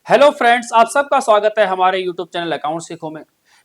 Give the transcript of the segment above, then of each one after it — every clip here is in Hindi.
हेलो फ्रेंड्स, आप सबका स्वागत है हमारे यूट्यूब चैनल अकाउंट सीखो में।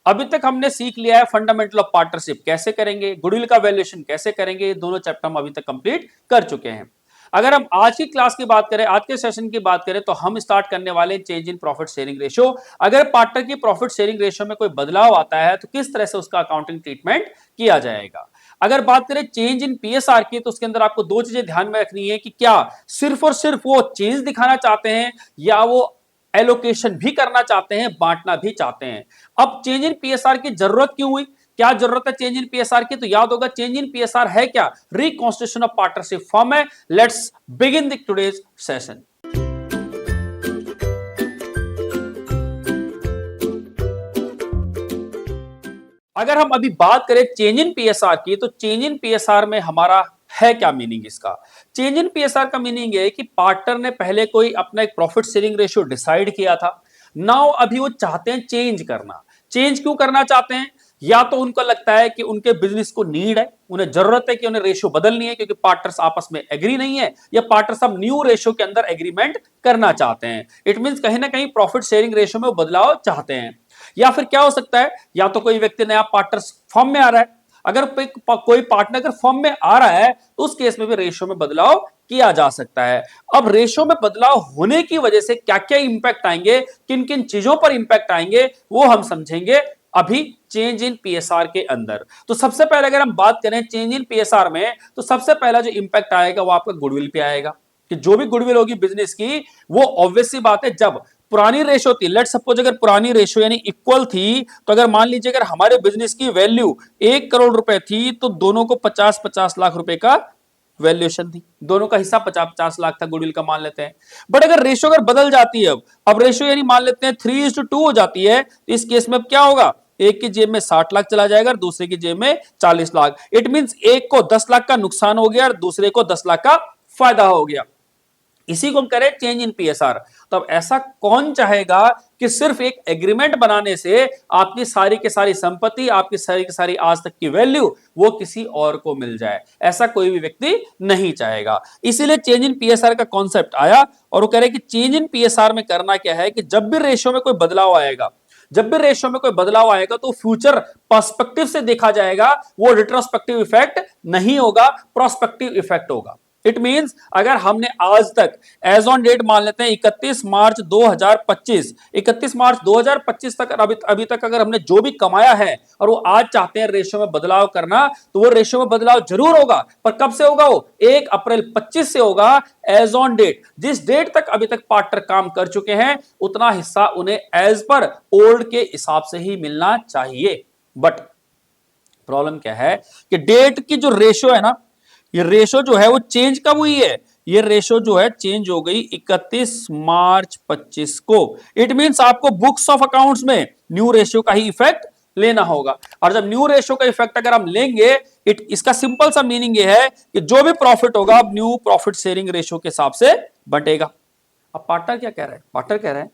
अभी तक हमने सीख लिया है फंडामेंटल ऑफ पार्टनरशिप कैसे करेंगे, गुडविल का वैल्यूएशन कैसे करेंगे। ये दोनों चैप्टर हम अभी तक कंप्लीट कर चुके हैं। अगर हम आज की क्लास की बात करें, आज के सेशन की बात करें, तो हम स्टार्ट करने वाले हैं change in profit sharing ratio. अगर पार्टनर की प्रॉफिट शेयरिंग रेशियो में कोई बदलाव आता है तो किस तरह से उसका अकाउंटिंग ट्रीटमेंट किया जाएगा। अगर बात करें चेंज इन पीएसआर की, तो उसके अंदर आपको दो चीजें ध्यान में रखनी है कि क्या सिर्फ और सिर्फ वो चेंज दिखाना चाहते हैं या वो एलोकेशन भी करना चाहते हैं, बांटना भी चाहते हैं। अब चेंज इन पीएसआर की जरूरत क्यों हुई, क्या जरूरत है चेंज इन पीएसआर की, तो याद होगा चेंज इन पीएसआर है क्या, रिकॉन्स्टिट्यूशन ऑफ पार्टनरशिप फॉर्म है। Let's begin the today's session. अगर हम अभी बात करें चेंज इन पीएसआर की, तो चेंज इन पीएसआर में हमारा है क्या मीनिंग इसका। चेंज इन पीएसआर का मीनिंग है कि पार्टनर ने पहले कोई अपना एक प्रॉफिट शेयरिंग रेशियो डिसाइड किया था। नाउ अभी वो चाहते हैं चेंज करना। चेंज क्यों करना चाहते हैं, या तो उनको लगता है कि उनके बिजनेस को नीड है, उन्हें जरूरत है कि उन्हें रेशियो बदलनी है क्योंकि पार्टनर्स आपस में एग्री नहीं है, या पार्टनर्स अब न्यू रेशियो के अंदर एग्रीमेंट करना चाहते हैं। इट मींस कहीं ना कहीं प्रॉफिट शेयरिंग रेशियो में बदलाव चाहते हैं। या फिर क्या हो सकता है, या तो कोई व्यक्ति नया पार्टनर फॉर्म में आ रहा है। अगर कोई पार्टनर अगर फॉर्म में आ रहा है तो उस केस में भी रेशियो में बदलाव किया जा सकता है। अब रेशियो में बदलाव होने की वजह से क्या क्या इंपैक्ट आएंगे, किन किन चीजों पर इंपैक्ट आएंगे, वो हम समझेंगे अभी चेंज इन पीएसआर के अंदर। तो सबसे पहले अगर हम बात करें चेंज इन पीएसआर में, तो सबसे पहला जो इंपैक्ट आएगा वो आपका गुडविल पे आएगा कि जो भी गुडविल होगी बिजनेस की, वो ऑब्वियस सी बात है जब पुरानी रेशो थी, लेट सपोज अगर पुरानी रेशो यानी इक्वल थी, तो अगर मान लीजिए अगर हमारे बिजनेस की वैल्यू 1 करोड़ रुपए थी तो दोनों को 50-50 लाख रुपए का वैल्यूएशन थी, दोनों का हिस्सा 50-50 लाख था गुडविल का मान लेते हैं। बट अगर रेशो अगर बदल जाती है, अब रेशो यानी मान लेते हैं 3:2 हो जाती है, तो इस केस में अब क्या होगा, एक की जेब में 60 लाख चला जाएगा और दूसरे की जेब में 40 लाख। इट मींस एक को 10 लाख का नुकसान हो गया और दूसरे को 10 लाख का फायदा हो गया। इसी को हम करें चेंज इन पीएसआर। तो अब ऐसा कौन चाहेगा कि सिर्फ एक एग्रीमेंट बनाने से आपकी सारी की सारी संपत्ति, आपकी सारी की सारी आज तक की वैल्यू वो किसी और को मिल जाए। ऐसा कोई भी व्यक्ति नहीं चाहेगा। इसीलिए चेंज इन पीएसआर का कॉन्सेप्ट आया और वो कह रहे कि चेंज इन पीएसआर में करना क्या है कि जब भी रेशियो में कोई बदलाव आएगा, जब भी रेशियो में कोई बदलाव आएगा तो फ्यूचर पर्सपेक्टिव से देखा जाएगा, वो रिट्रोस्पेक्टिव इफेक्ट नहीं होगा, प्रोस्पेक्टिव इफेक्ट होगा। इट मींस अगर हमने आज तक एज ऑन डेट मान लेते हैं 31 मार्च 2025, 31 मार्च 2025 तक अभी तक अगर हमने जो भी कमाया है और वो आज चाहते हैं रेशियो में बदलाव करना, तो वो रेशियो में बदलाव जरूर होगा, पर कब से होगा, वो 1 अप्रैल 25 से होगा एज ऑन डेट। जिस डेट तक अभी तक पार्टनर काम कर चुके हैं उतना हिस्सा उन्हें एज पर ओल्ड के हिसाब से ही मिलना चाहिए। बट प्रॉब्लम क्या है कि डेट की जो रेशियो है ना, ये रेशो जो है वो चेंज कब हुई है, ये रेशो जो है चेंज हो गई 31 मार्च 25 को। इट मींस आपको बुक्स ऑफ अकाउंट्स में न्यू रेशियो का ही इफेक्ट लेना होगा। और जब न्यू रेशियो का इफेक्ट अगर हम लेंगे, इसका सिंपल सा मीनिंग ये है कि जो भी प्रॉफिट होगा अब न्यू प्रॉफिट शेयरिंग रेशियो के हिसाब से बंटेगा। अब पार्टनर क्या कह रहा है, पार्टनर कह रहा है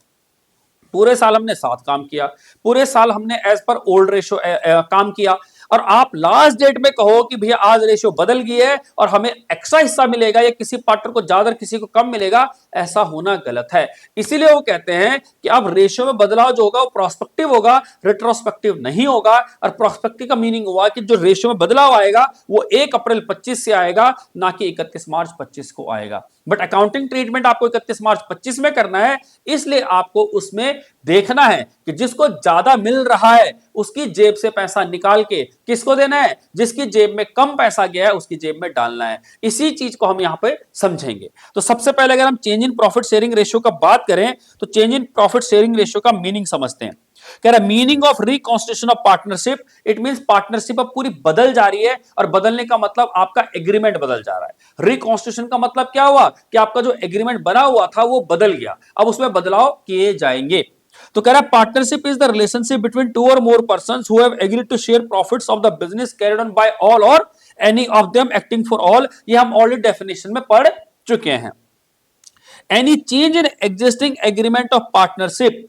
पूरे साल हमने साथ काम किया, पूरे साल हमने एज पर ओल्ड रेशियो काम किया, और आप लास्ट डेट में कहो कि भैया आज रेशियो बदल गई है और हमें एक्स्ट्रा हिस्सा मिलेगा या किसी पार्टनर को ज्यादा किसी को कम मिलेगा, ऐसा होना गलत है। इसीलिए वो कहते हैं कि अब रेशियो में बदलाव जो होगा वो प्रोस्पेक्टिव होगा, रिट्रोस्पेक्टिव नहीं होगा। और प्रोस्पेक्टिव का मीनिंग हुआ कि जो रेशियो में बदलाव आएगा वो 1 अप्रैल 25 से आएगा, ना कि 31 मार्च 25 को आएगा। बट अकाउंटिंग ट्रीटमेंट आपको 31 मार्च 25 में करना है, इसलिए आपको उसमें देखना है कि जिसको ज्यादा मिल रहा है उसकी जेब से पैसा निकाल के किसको देना है, जिसकी जेब में कम पैसा गया है उसकी जेब में डालना है। इसी चीज को हम यहां पे समझेंगे। तो सबसे पहले अगर हम change in profit sharing ratio का बात करें, तो change in profit sharing ratio का मीनिंग समझते हैं। कह रहा है meaning of reconstitution of partnership, it means partnership अब पूरी बदल जा रही है, और बदलने का मतलब आपका एग्रीमेंट बदल जा रहा है। रिकॉन्स्टिट्यूशन का मतलब क्या हुआ कि आपका जो एग्रीमेंट बना हुआ था वो बदल गया, अब उसमें बदलाव किए जाएंगे। तो कह रहा है partnership is the relationship between two or more persons who have agreed to share profits of the business carried on by all or any of them acting for all. ये हम ऑलरेडी डेफिनेशन में पढ़ चुके हैं। Any change in existing agreement of partnership,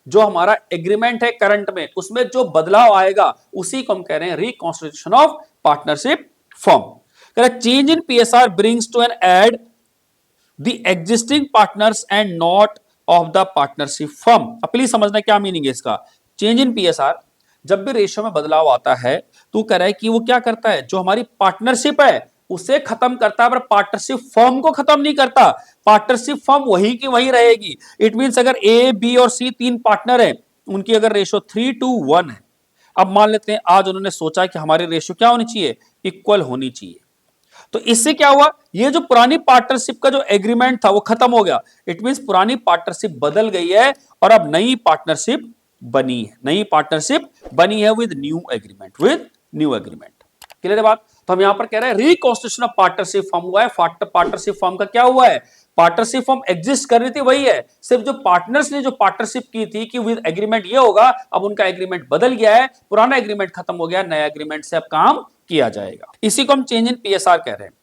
जो हमारा एग्रीमेंट है करंट में उसमें जो बदलाव आएगा उसी को हम कह रहे हैं रिकॉन्स्टिट्यूशन ऑफ पार्टनरशिप फॉर्म। कह रहे change in PSR brings to an end the existing partners and not of the partnership firm. अब प्लीज समझना क्या मीनिंग है इसका। चेंज इन पीएसआर, जब भी रेशियो में बदलाव आता है तो कह रहा है कि वो क्या करता है, जो हमारी पार्टनरशिप है उसे खत्म करता है, पर पार्टनरशिप फर्म को खत्म नहीं करता। पार्टनरशिप फर्म वही की वही रहेगी। इट मींस अगर ए, बी और सी तीन पार्टनर है, उनकी अगर रेशियो 3:1 है, अब मान लेते हैं आज उन्होंने सोचा कि हमारी रेशियो क्या होनी चाहिए, इक्वल होनी चाहिए। तो इससे क्या हुआ, ये जो पुरानी पार्टनरशिप का जो एग्रीमेंट था वो खत्म हो गया। इट मींस पुरानी पार्टनरशिप बदल गई है और अब नई पार्टनरशिप बनी है, नई पार्टनरशिप बनी है with new agreement, with new agreement. Clear है बात। तो हम यहां पर कह रहे हैं रिकॉन्स्टिट्यूशन ऑफ पार्टनरशिप फॉर्म हुआ है। पार्टनरशिप फॉर्म का क्या हुआ है, पार्टनरशिप फॉर्म एग्जिस्ट कर रही थी वही है, सिर्फ जो पार्टनर्स ने जो पार्टनरशिप की थी कि विद एग्रीमेंट ये होगा, अब उनका एग्रीमेंट बदल गया है, पुराना एग्रीमेंट खत्म हो गया, नया एग्रीमेंट से अब काम किया जाएगा। इसी को हम चेंज इन पीएसआर कह रहे हैं।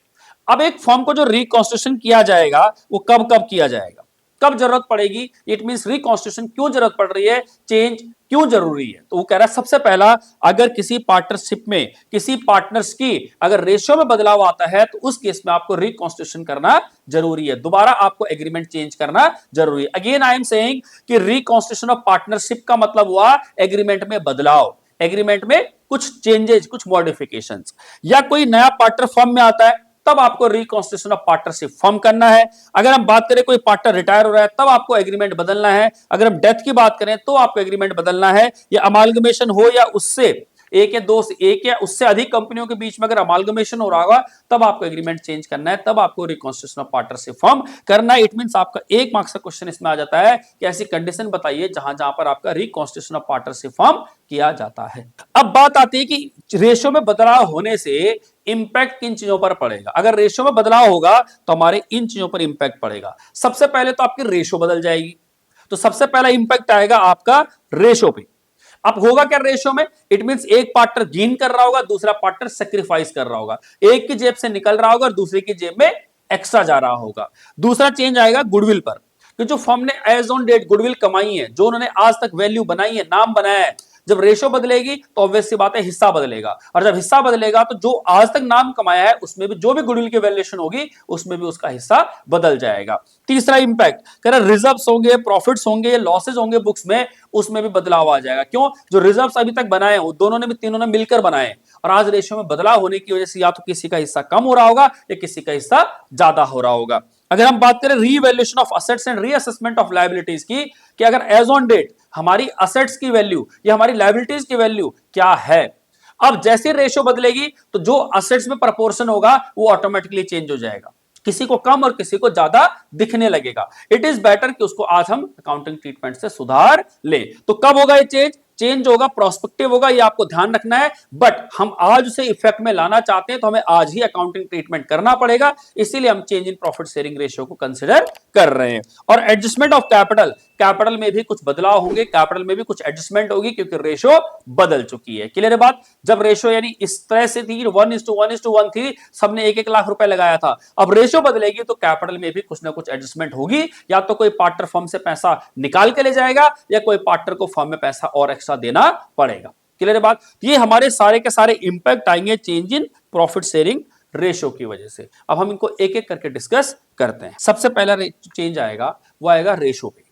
अब एक फॉर्म को जो रिकॉन्स्टिट्यूशन किया जाएगा वो कब कब किया जाएगा, कब जरूरत पड़ेगी, इट मींस रिकॉन्स्टिट्यूशन क्यों जरूरत पड़ रही है, चेंज क्यों जरूरी है। तो वो कह रहा है सबसे पहला, अगर किसी पार्टनरशिप में किसी पार्टनर्स की अगर रेशियो में बदलाव आता है तो उस केस में आपको रिकॉन्स्टिट्यूशन करना जरूरी है, दोबारा आपको एग्रीमेंट चेंज करना जरूरी है। अगेन आई एम सेइंग कि रिकॉन्स्टिट्यूशन ऑफ पार्टनरशिप का मतलब हुआ एग्रीमेंट में बदलाव, एग्रीमेंट में कुछ चेंजेस, कुछ मॉडिफिकेशंस, या कोई नया पार्टनर फर्म में आता है तब आपको रिकॉन्स्टिट्यूशन ऑफ पार्टनरशिप फॉर्म करना है। अगर हम बात करें कोई पार्टनर रिटायर हो रहा है तब आपको एग्रीमेंट बदलना है। अगर हम डेथ की बात करें तो आपको एग्रीमेंट बदलना है। या अमालगमेशन हो या उससे एक या दो, एक या उससे अधिक कंपनियों के बीच में अगर अमालगमेशन हो रहा होगा तब आपको एग्रीमेंट चेंज करना है, तब आपको रिकॉन्स्टिट्यूशन ऑफ पार्टनरशिप फॉर्म करना है। इट मींस आपका 1 मार्क्स का क्वेश्चन इसमें आ जाता है कि ऐसी कंडीशन बताइए जहां जहां पर आपका रिकॉन्स्टिट्यूशन ऑफ पार्टनरशिप फॉर्म किया जाता है। अब बात आती है कि रेशियो में बदलाव होने से इंपैक्ट किन चीजों पर पड़ेगा। अगर रेशियो में बदलाव होगा तो हमारे इन चीजों पर इंपैक्ट पड़ेगा। सबसे पहले तो आपकी रेशियो बदल जाएगी, तो सबसे पहला इंपैक्ट आएगा आपका रेशियो पे। अब होगा क्या रेशियो में, इट मींस एक पार्टनर गेन कर रहा होगा, दूसरा पार्टनर सेक्रीफाइस कर रहा होगा, एक की जेब से निकल रहा होगा और दूसरे की जेब में एक्स्ट्रा जा रहा होगा। दूसरा चेंज आएगा गुडविल पर, कि जो फर्म ने एज ऑन डेट गुडविल कमाई है, जो उन्होंने आज तक वैल्यू बनाई है, नाम बनाया है, जब रेशियो बदलेगी तो ऑब्वियस सी बात है हिस्सा बदलेगा, और जब हिस्सा बदलेगा तो जो आज तक नाम कमाया है उसमें भी जो भी गुडविल की वैल्यूएशन होगी उसमें भी उसका हिस्सा बदल जाएगा। तीसरा इंपैक्ट कह रहा रिजर्व्स होंगे, प्रॉफिट्स होंगे, लॉसेज होंगे बुक्स में, उसमें भी बदलाव आ जाएगा। क्यों, जो रिजर्व्स अभी तक बनाए हैं दोनों ने भी, तीनों ने मिलकर बनाए, और आज रेशियो में बदलाव होने की वजह से या तो किसी का हिस्सा कम हो रहा होगा या किसी का हिस्सा ज्यादा हो रहा होगा। अगर हम बात करें revaluation of assets and reassessment of liabilities की, कि अगर एज ऑन डेट हमारी असेट्स की वैल्यू या हमारी लायबिलिटीज की वैल्यू क्या है, अब जैसे रेशियो बदलेगी तो जो असेट्स में प्रोपोर्शन होगा वो ऑटोमेटिकली चेंज हो जाएगा, किसी को कम और किसी को ज्यादा दिखने लगेगा। इट इज बेटर कि उसको आज हम अकाउंटिंग ट्रीटमेंट से सुधार ले। तो कब होगा ये चेंज, चेंज होगा प्रोस्पेक्टिव होगा, ये आपको ध्यान रखना है। बट हम आज उसे इफेक्ट में लाना चाहते हैं तो हमें आज ही अकाउंटिंग ट्रीटमेंट करना पड़ेगा, इसीलिए हम change in profit sharing ratio को कंसिडर कर रहे हैं। और एडजस्टमेंट ऑफ कैपिटल, कैपिटल में भी कुछ बदलाव होंगे, कैपिटल में भी कुछ एडजस्टमेंट होगी क्योंकि रेशियो बदल चुकी है। क्लियर है बात। जब रेशियो यानी इस तरह से थी 1:1:1 थी, सबने 1-1 लाख रुपए लगाया था, अब रेशियो बदलेगी तो कैपिटल में भी कुछ ना कुछ एडजस्टमेंट होगी, या तो कोई पार्टनर फर्म से पैसा निकाल के ले जाएगा या कोई पार्टनर को फर्म में पैसा और एक्स्ट्रा देना पड़ेगा। क्लियर है बात। ये हमारे सारे के सारे इंपैक्ट आएंगे change in profit sharing ratio की वजह से। अब हम इनको एक एक करके डिस्कस करते हैं। सबसे पहला चेंज आएगा वो आएगा रेशियो पे,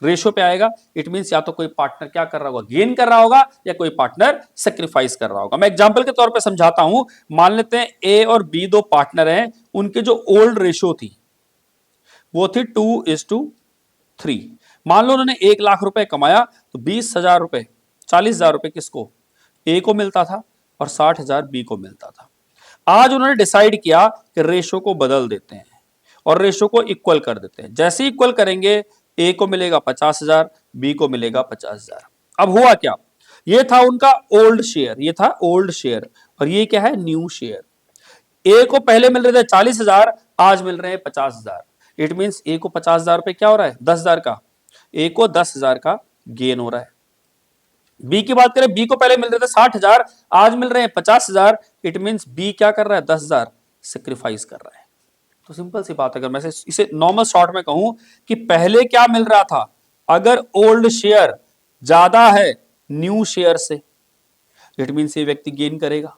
रेशियो पे आएगा। इट मींस या तो कोई पार्टनर क्या कर रहा होगा, गेन कर रहा होगा, या कोई पार्टनर सेक्रीफाइस कर रहा होगा। मैं एग्जांपल के तौर पे समझाता हूं। मान लेते हैं ए और बी दो पार्टनर हैं, उनके जो ओल्ड रेशियो थी वो थी 2:3। मान लो उन्होंने 1 लाख रुपए कमाया तो 20,000 रुपए, 40,000 रुपए किसको, ए को मिलता था और 60,000 बी को मिलता था। आज उन्होंने डिसाइड किया कि रेशियो को बदल देते हैं और रेशियो को इक्वल कर देते हैं। जैसे इक्वल करेंगे ए को मिलेगा 50,000, बी को मिलेगा 50,000। अब हुआ क्या, ये था उनका ओल्ड शेयर, ये था ओल्ड शेयर, और ये क्या है, न्यू शेयर। ए को पहले मिल रहे थे 40,000, आज मिल रहे हैं 50,000। इट मींस ए को 50,000 रुपए क्या हो रहा है, 10,000 का, ए को 10,000 का गेन हो रहा है। बी की बात करें, बी को पहले मिल रहे थे 60,000, आज मिल रहे हैं 50,000। इट मींस बी क्या कर रहा है, 10,000 सेक्रीफाइस कर रहा है। तो सिंपल सी बात है, अगर मैं इसे नॉर्मल शॉर्ट में कहूं कि पहले क्या मिल रहा था, अगर ओल्ड शेयर ज्यादा है न्यू शेयर से, इट मींस ये व्यक्ति गेन करेगा।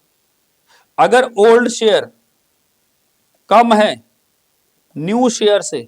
अगर ओल्ड शेयर कम है न्यू शेयर से,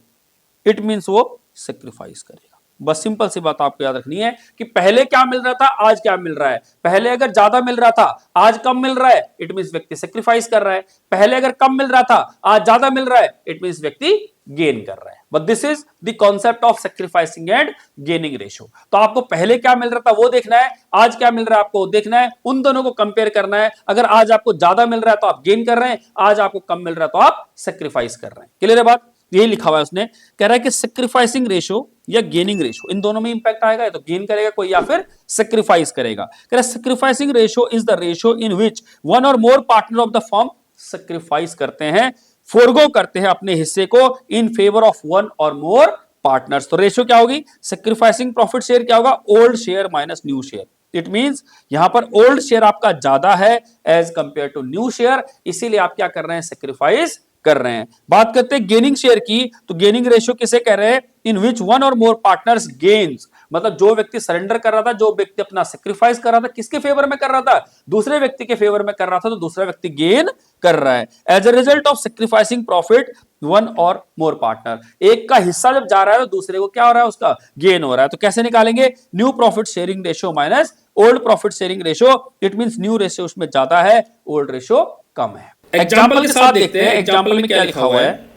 इट मींस वो सेक्रीफाइस करेगा। बस सिंपल सी बात आपको याद रखनी है कि पहले क्या मिल रहा था, आज क्या मिल रहा है। पहले अगर ज्यादा मिल रहा था, आज कम मिल रहा है, इट मींस व्यक्ति सेक्रीफाइस कर रहा है। पहले अगर कम मिल रहा था, आज ज्यादा मिल रहा है, इट मींस व्यक्ति गेन कर रहा है। But this is the concept of sacrificing and gaining ratio. तो आपको पहले क्या मिल रहा था वो देखना है, आज क्या मिल रहा है आपको देखना है, उन दोनों को कंपेयर करना है। अगर आज आपको ज्यादा मिल रहा है तो आप गेन कर रहे हैं, आज आपको कम मिल रहा है तो आप सेक्रीफाइस कर रहे हैं। क्लियर है बात? यही लिखा हुआ है उसने, कह रहा है कि सेक्रीफाइसिंग रेशियो या गेनिंग रेशियो, इन दोनों में इंपैक्ट आएगा, तो गेन करेगा कोई या फिर सेक्रीफाइस करेगा। कह रहा है sacrificing ratio is the ratio in which one और more partner of the firm sacrifice करते हैं, फोरगो करते हैं अपने हिस्से को इन फेवर ऑफ वन और मोर पार्टनर्स। तो रेशियो क्या होगी, सेक्रीफाइसिंग प्रॉफिट शेयर क्या होगा, old share minus new share. It means यहां पर ओल्ड शेयर आपका ज्यादा है as compare to new share, इसीलिए आप क्या कर रहे हैं, सेक्रीफाइस कर रहे हैं। बात करते हैं गेनिंग शेयर की, तो गेनिंग रेशियो किसे कह रहे हैं, इन विच वन और मोर पार्टनर्स गेन्स, मतलब जो व्यक्ति सरेंडर कर रहा था, जो व्यक्ति अपना सेक्रीफाइस कर रहा था, किसके फेवर में कर रहा था, दूसरे व्यक्ति के फेवर में कर रहा था, तो दूसरा व्यक्ति गेन कर रहा है। As a result of sacrificing profit one और मोर पार्टनर, एक का हिस्सा जब जा रहा है तो दूसरे को क्या हो रहा है, उसका गेन हो रहा है। तो कैसे निकालेंगे, new profit sharing ratio minus old profit sharing ratio. It means new ratio उसमें ज्यादा है, ओल्ड रेशियो कम है। एग्जाम्पल के साथ देखते हैं, एग्जाम्पल में क्या लिखा हुआ है।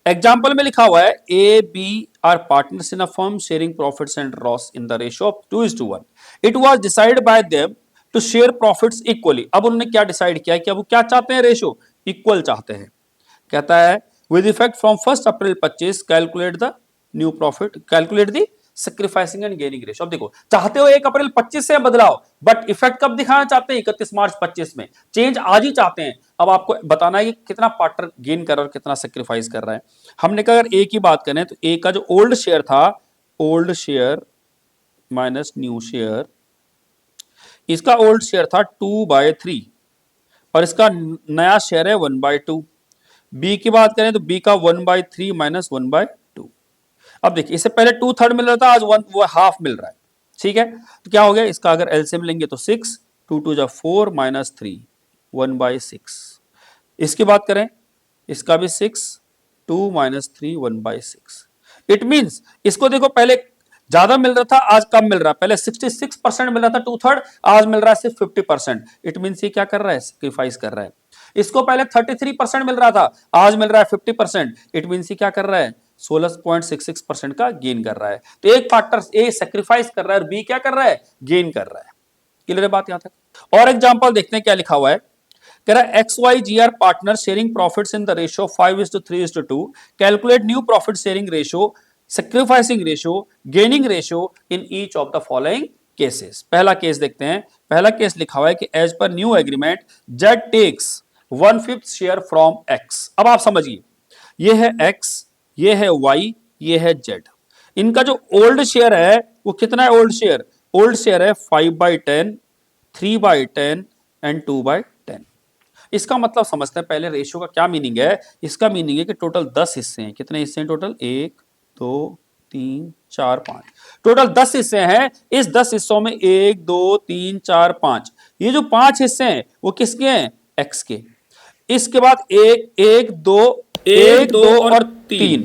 एग्जाम्पल में लिखा हुआ है A B are partners in a firm sharing profits and loss in the ratio of 2:1। It was decided by them to share profits equally. अब उन्होंने क्या डिसाइड किया कि अब वो क्या चाहते हैं, रेशियो इक्वल चाहते हैं। कहता है with effect from 1 April 25 calculate the new profit, calculate the sacrificing and gaining ratio. अब देखो, चाहते हो 1 अप्रैल 25 से बदलाव, बट इफेक्ट कब दिखाना चाहते हैं, 31 मार्च 25 में। चेंज आज ही चाहते हैं। अब आपको बताना है कि कितना पार्टनर गेन कर रहा है और कितना सेक्रीफाइस कर रहा है। हमने कहा अगर ए की बात करें तो ए का जो ओल्ड शेयर था, old share minus new share, इसका ओल्ड शेयर था 2/3 और इसका नया शेयर है 1/2। बी की बात करें तो बी का 1/3 माइनस 1/2। अब देखिए, इससे पहले 2/3 मिल रहा था, आज वो हाफ मिल रहा है। ठीक है, तो क्या हो गया, इसका अगर एलसीएम लेंगे तो 6, 2 2 जा 4 माइनस 3 1/6। इसकी बात करें, इसका भी 6, 2 माइनस 3 1/6। इट मींस इसको देखो, पहले ज्यादा मिल रहा था, आज कम मिल रहा है। पहले 66% मिल रहा था 2/3, आज मिल रहा है सिर्फ 50%। इट मींस ये क्या कर रहा है, सेक्रीफाइस कर रहा है। इसको पहले 33% मिल रहा था, आज मिल रहा है 50%। इट मींस ये क्या कर रहा है, 16.66% का गेन कर रहा है। तो एक पार्टनर ए सेक्रीफाइस कर रहा है और बी क्या कर रहा है, गेन कर रहा है। क्लियर है बात यहां तक? और एग्जांपल देखते हैं क्या लिखा हुआ है। कह रहा है X Y Z are partner sharing profits in the ratio 5:3:2। Calculate new profit sharing ratio, sacrificing ratio, gaining ratio in each of the following cases. पहला केस देखते हैं। पहला केस लिखा हुआ है कि as per new agreement Z takes 1/5 share from X. अब आप समझिए, ये है एक्स, ये है वाई, ये है जेड। इनका जो ओल्ड शेयर है वो कितना है, ओल्ड शेयर, ओल्ड शेयर है 5/10, 3/10 एंड 2/10। इसका मतलब समझते हैं पहले रेशियो का क्या मीनिंग है। इसका मीनिंग है कि टोटल 10 हिस्से हैं। कितने हिस्से हैं टोटल, 1 2 3 4 5, टोटल 10 हिस्से हैं। इस 10 हिस्सों में 1 2 3 4 5, ये जो 5 हिस्से हैं वो किसके हैं, एक्स के। इसके बाद 1 2 1 2 और 3,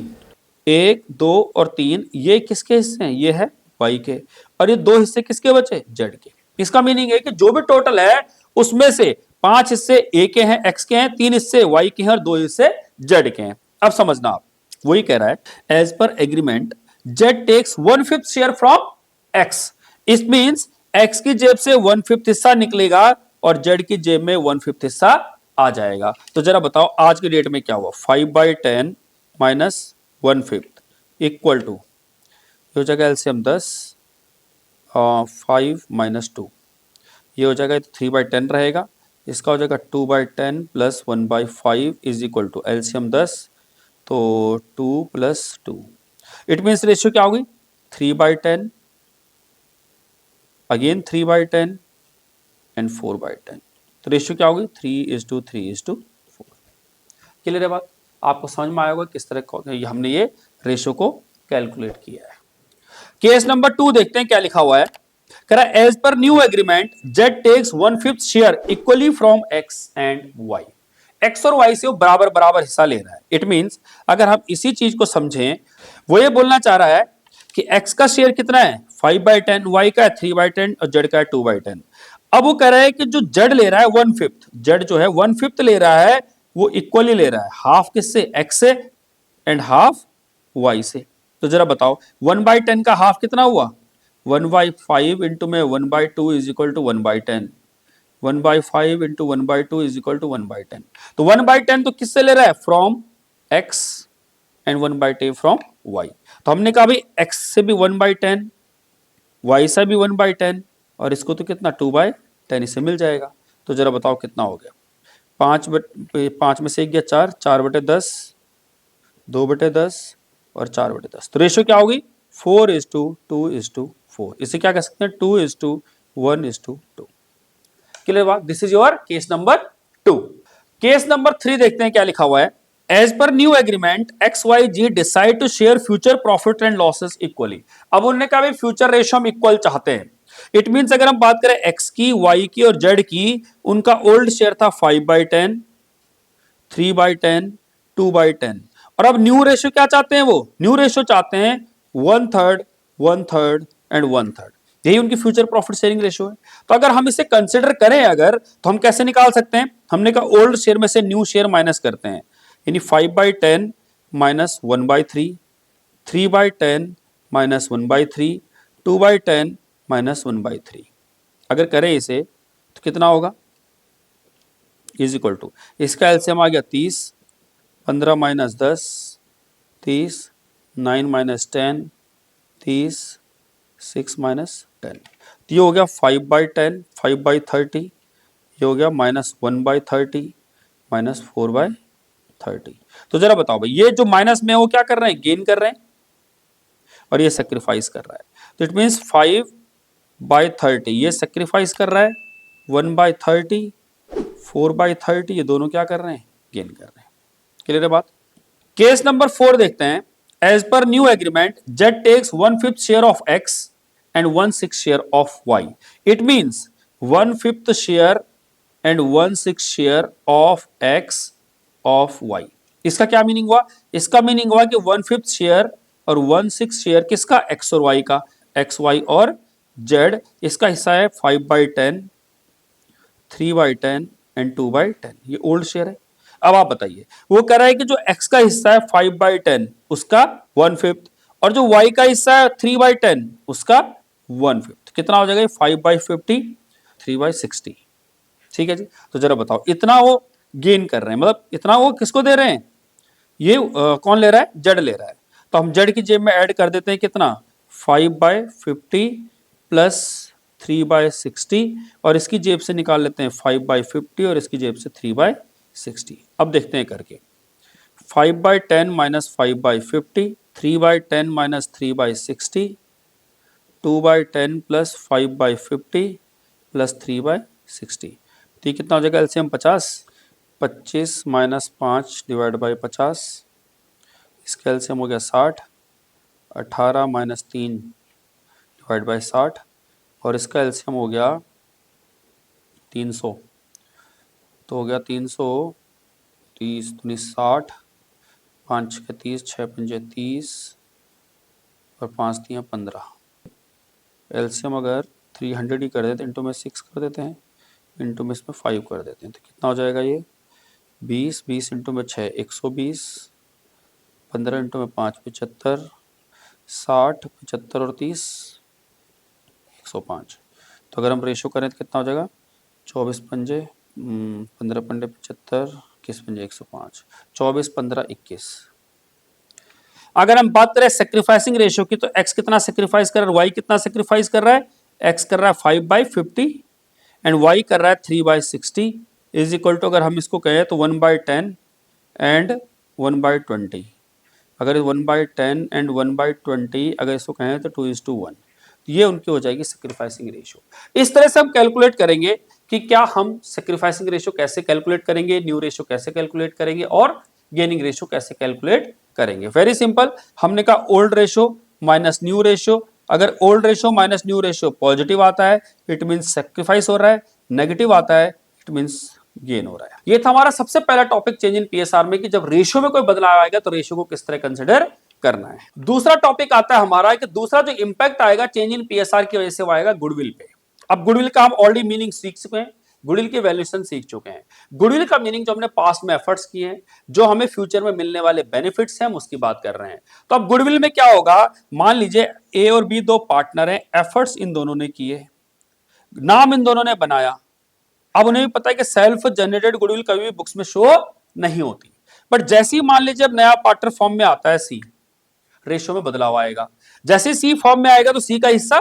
1 2 और 3 ये किसके हिस्से हैं, ये है वाई के। और ये 2 हिस्से किसके बचे, जेड के। इसका मीनिंग है कि जो भी टोटल है उसमें से 5 हिस्से ए के हैं, एक्स के हैं, 3 हिस्से वाई के हैं और 2 हिस्से जेड के हैं। अब समझना आप, वही कह रहा है as per agreement Z takes 1/5 share from X. It means X की जेब से 1/5 हिस्सा निकलेगा और जेड की जेब में 1/5 हिस्सा आ जाएगा। तो जरा बताओ आज की डेट में क्या हुआ, 5/10 माइनस 1/5 इक्वल टू, ये हो जाएगा एलसीएम 10, 5 माइनस 2, ये हो जाएगा 3/10 रहेगा। इसका हो जाएगा 2/10 plus 1/5 is equal to LCM 10, तो 2 प्लस 2। इट मीन्स रेशियो क्या होगी, 3/10, अगेन 3/10 एंड 4/10। तो रेशियो क्या होगी, 3:3:4। क्लियर है बात? आपको समझ में आया होगा किस तरह हमने ये रेशियो को कैलकुलेट किया है। केस नंबर 2 देखते हैं क्या लिखा हुआ है। कह रहा है as per new agreement Z takes 1/5 share equally from X and Y. X और वाई से वो बराबर बराबर हिस्सा ले रहा है। इट मींस अगर हम इसी चीज को समझें, वो ये बोलना चाह रहा है कि x का शेयर कितना है 5/10, y का है 3/10 और z का है 2/10। अब वो कह रहा है कि जो z ले रहा है 1/5, z जो है 1/5 ले रहा है, वो इक्वली ले रहा है, हाफ किससे x से एंड हाफ y से। तो जरा बताओ 1/10 का हाफ कितना हुआ 1/5 इंटू में 1/2 is equal to 1/10, 1/5 into 1/2 is equal to 1/10। तो 1/10 तो किससे ले रहा है from x and 1/10 from y। तो हमने कहा भाई x से भी 1/10, y से भी 1/10 और इसको तो कितना 2/10 इससे मिल जाएगा। तो जरा बताओ कितना हो गया 5 में से 1 गया 4, 4/10, 2/10 और 4/10। तो रेशियो क्या होगी 4:2:4। इसे क्या कह सकते हैं 2:1:2। क्लियर बात। This is your case number 2। Case number 3 देखते हैं क्या लिखा हुआ है। As per new agreement XYG decide to share future profit and losses equally. अब उन्होंने कहा फ्यूचर रेशियो हम इक्वल चाहते हैं। इट मींस अगर हम बात करें x की, y की और z की, उनका ओल्ड शेयर था 5/10, 3/10, 2/10 और अब न्यू रेशियो क्या चाहते हैं, वो न्यू रेशियो चाहते हैं 1/3, 1/3 एंड 1/3। यही उनकी फ्यूचर प्रॉफिट शेयरिंग रेशियो है। तो अगर हम इसे कंसिडर करें अगर, तो हम कैसे निकाल सकते हैं, हमने कहा ओल्ड शेयर में से न्यू शेयर माइनस करते हैं, यानी 5/10 माइनस 1/3, 3/10 माइनस 1/3, 2/10 माइनस 1/3। अगर करें इसे तो कितना होगा इज इक्वल टू, इसका एलसीएम आ गया 30, 15 माइनस 10 30, 9 माइनस 10 30, 6 माइनस 10। तो ये हो गया 5/10, 5/30, ये हो गया माइनस 1/30 माइनस 4/30। तो जरा बताओ भाई ये जो माइनस में है वो क्या कर रहे हैं गेन कर रहे हैं और ये सेक्रीफाइस कर रहा है। तो इट मीन्स 5/30 ये सेक्रीफाइस कर रहा है, 1/30, 4/30 ये दोनों क्या कर रहे हैं गेन कर रहे हैं। क्लियर है बात। केस नंबर 4 देखते हैं। As per new agreement Z takes 1/5 share of X and 1/6 share of Y। It means 1/5 share and 1/6 share of X of Y। इसका क्या मीनिंग हुआ, इसका मीनिंग हुआ कि 1/5 शेयर और 1/6 शेयर किसका X और Y का, X Y और Z। इसका हिस्सा है 5/10, 3/10 एंड 2/10। ये ओल्ड शेयर है। अब आप बताइए वो कह रहा है कि जो x का हिस्सा है 5/10 उसका 1/5 और जो y का हिस्सा है 3/10 उसका 1/5। कितना हो जाएगा 5/50, 3/60। ठीक है जी। तो जरा बताओ इतना वो गेन कर रहे हैं, मतलब इतना वो किसको दे रहे हैं, ये कौन ले रहा है z ले रहा है। तो हम z की जेब में ऐड कर देते हैं कितना 5/50 प्लस 3/60 और इसकी जेब से निकाल लेते हैं 5/50 और इसकी जेब से 3/60। अब देखते हैं करके 5/10 माइनस 5/50, 3/10 माइनस 3/60, 2/10 प्लस 5/50 प्लस 3/60। तो ये कितना हो जाएगा एलसीएम 50, 25 माइनस 5 डिवाइड बाई 50, इसका एलसीएम हो गया 60, 18 माइनस 3 डिवाइड बाई 60 और इसका एलसीएम हो गया 300। तो हो गया 300, 30 दूनी 60, 5 6 30, 6 पंजे 30 और 5 दिया 15। एलसीएम अगर 300 ही कर देते इंटू में 6 कर देते हैं, इंटू में इसमें 5 कर देते हैं, तो कितना हो जाएगा ये 20, 20 इंटू में 6 120, 15 इंटू में 5 75, 60, 75 और 30 105। तो अगर हम रेशो करें तो कितना हो जाएगा 24 पंजे 15 पंजे 75, 21 पंजे 105, 24 15 21। अगर हम बात करें सेक्रीफाइसिंग रेशियो की तो x कितना सेक्रीफाइस कर रहा है, y कितना सेक्रीफाइस कर रहा है, x कर रहा है 5/50 एंड y कर रहा है 3/60 इज इक्वल टू, अगर हम इसको कहें तो 1/10 एंड 1/20। अगर 1/10 एंड 1/20 अगर इसको कहें तो 2:1। ये उनकी हो जाएगी सेक्रीफाइसिंग रेशियो। इस तरह से हम कैलकुलेट करेंगे कि क्या हम सेक्रीफाइसिंग रेशियो कैसे कैलकुलेट करेंगे, न्यू रेशियो कैसे कैलकुलेट करेंगे और गेनिंग रेशियो कैसे कैलकुलेट करेंगे। वेरी सिंपल, हमने कहा old ratio minus new ratio. अगर old ratio minus new ratio positive आता है इट मींस सेक्रीफाइस हो रहा है, नेगेटिव आता है इट मींस गेन हो रहा है। ये था हमारा सबसे पहला टॉपिक चेंज इन पीएसआर में कि जब रेशियो में कोई बदलाव आएगा तो रेशियो को किस तरह कंसिडर करना है। दूसरा टॉपिक आता है हमारा कि दूसरा जो इंपैक्ट आएगा चेंज इन पीएसआर की वजह से वो आएगा गुडविल पे। अब गुडविल का हम ऑलरेडी मीनिंग सीख चुके हैं, गुडविल की वैल्यूएशन सीख चुके हैं। गुडविल का मीनिंग जो हमने पास्ट में एफर्ट्स किए हैं, जो हमें फ्यूचर में मिलने वाले बेनिफिट्स हैं, हम उसकी बात कर रहे हैं। तो अब गुडविल में क्या होगा, मान लीजिए ए और बी दो पार्टनर हैं, एफर्ट्स इन दोनों ने किए, नाम इन दोनों ने बनाया। अब उन्हें भी पता है कि सेल्फ जनरेटेड गुडविल कभी भी बुक्स में शो नहीं होती, बट जैसे ही मान लीजिए अब नया पार्टनर फॉर्म में आता है सी, रेशियो में बदलाव आएगा। जैसे सी फॉर्म में आएगा तो सी का हिस्सा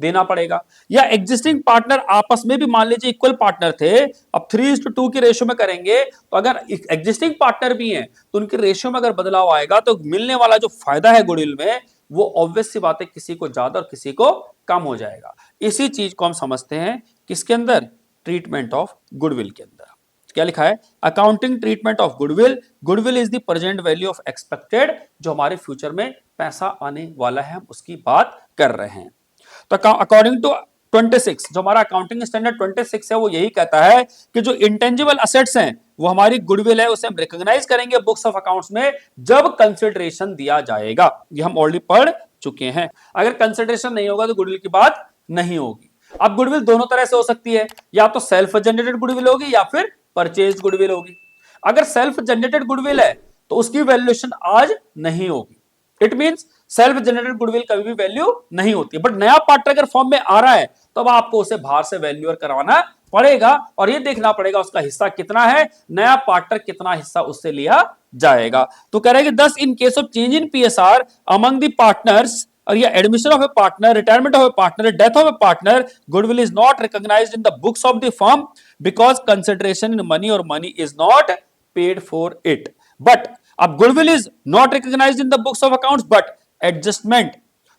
देना पड़ेगा। या एग्जिस्टिंग पार्टनर आपस में भी मान लीजिए इक्वल पार्टनर थे, अब 3:2 की रेशियो में करेंगे, तो अगर एग्जिस्टिंग पार्टनर भी हैं तो उनकी रेशियो में अगर बदलाव आएगा तो मिलने वाला जो फायदा है गुडविल में वो ऑब्वियस सी बात है किसी को ज्यादा और किसी को कम हो जाएगा। इसी चीज को हम समझते हैं किसके अंदर, ट्रीटमेंट ऑफ गुडविल के अंदर। क्या लिखा है, accounting treatment of goodwill, goodwill is the present value of expected, जो हमारे फ्यूचर में पैसा आने वाला है हम उसकी बात कर रहे हैं। तो अकॉर्डिंग टू 26, जो हमारा अकाउंटिंग स्टैंडर्ड 26 है वो यही कहता है कि जो इंटेंजिबल असेट्स हैं वो हमारी गुडविल है, उसे हम रिकॉग्नाइज करेंगे बुक्स ऑफ अकाउंट्स में जब कंसिडरेशन दिया जाएगा। ये हम ऑलरेडी पढ़ चुके हैं। अगर कंसिडरेशन नहीं होगा तो गुडविल की बात नहीं होगी। अब गुडविल दोनों तरह से हो सकती है, या तो सेल्फ जनरेटेड गुडविल होगी या फिर परचेज गुडविल होगी। अगर सेल्फ जनरेटेड गुडविल है तो उसकी वैल्यूएशन आज नहीं होगी। It means self generated goodwill कभी भी वैल्यू नहीं होती है, बट नया पार्टनर अगर फॉर्म में आ रहा है तो अब आपको उसे बाहर से वैल्यूअर करवाना पड़ेगा और ये देखना पड़ेगा उसका हिस्सा कितना है, नया पार्टनर कितना हिस्सा उससे लिया जाएगा। तो कह रहे हैं कि thus in case of change in PSR among the partners, और या admission of a partner, retirement of a partner, death of a partner, goodwill is not recognised in the books of the firm because consideration in money or money is not paid for it. But अब goodwill is not recognised in the books of accounts but adjustment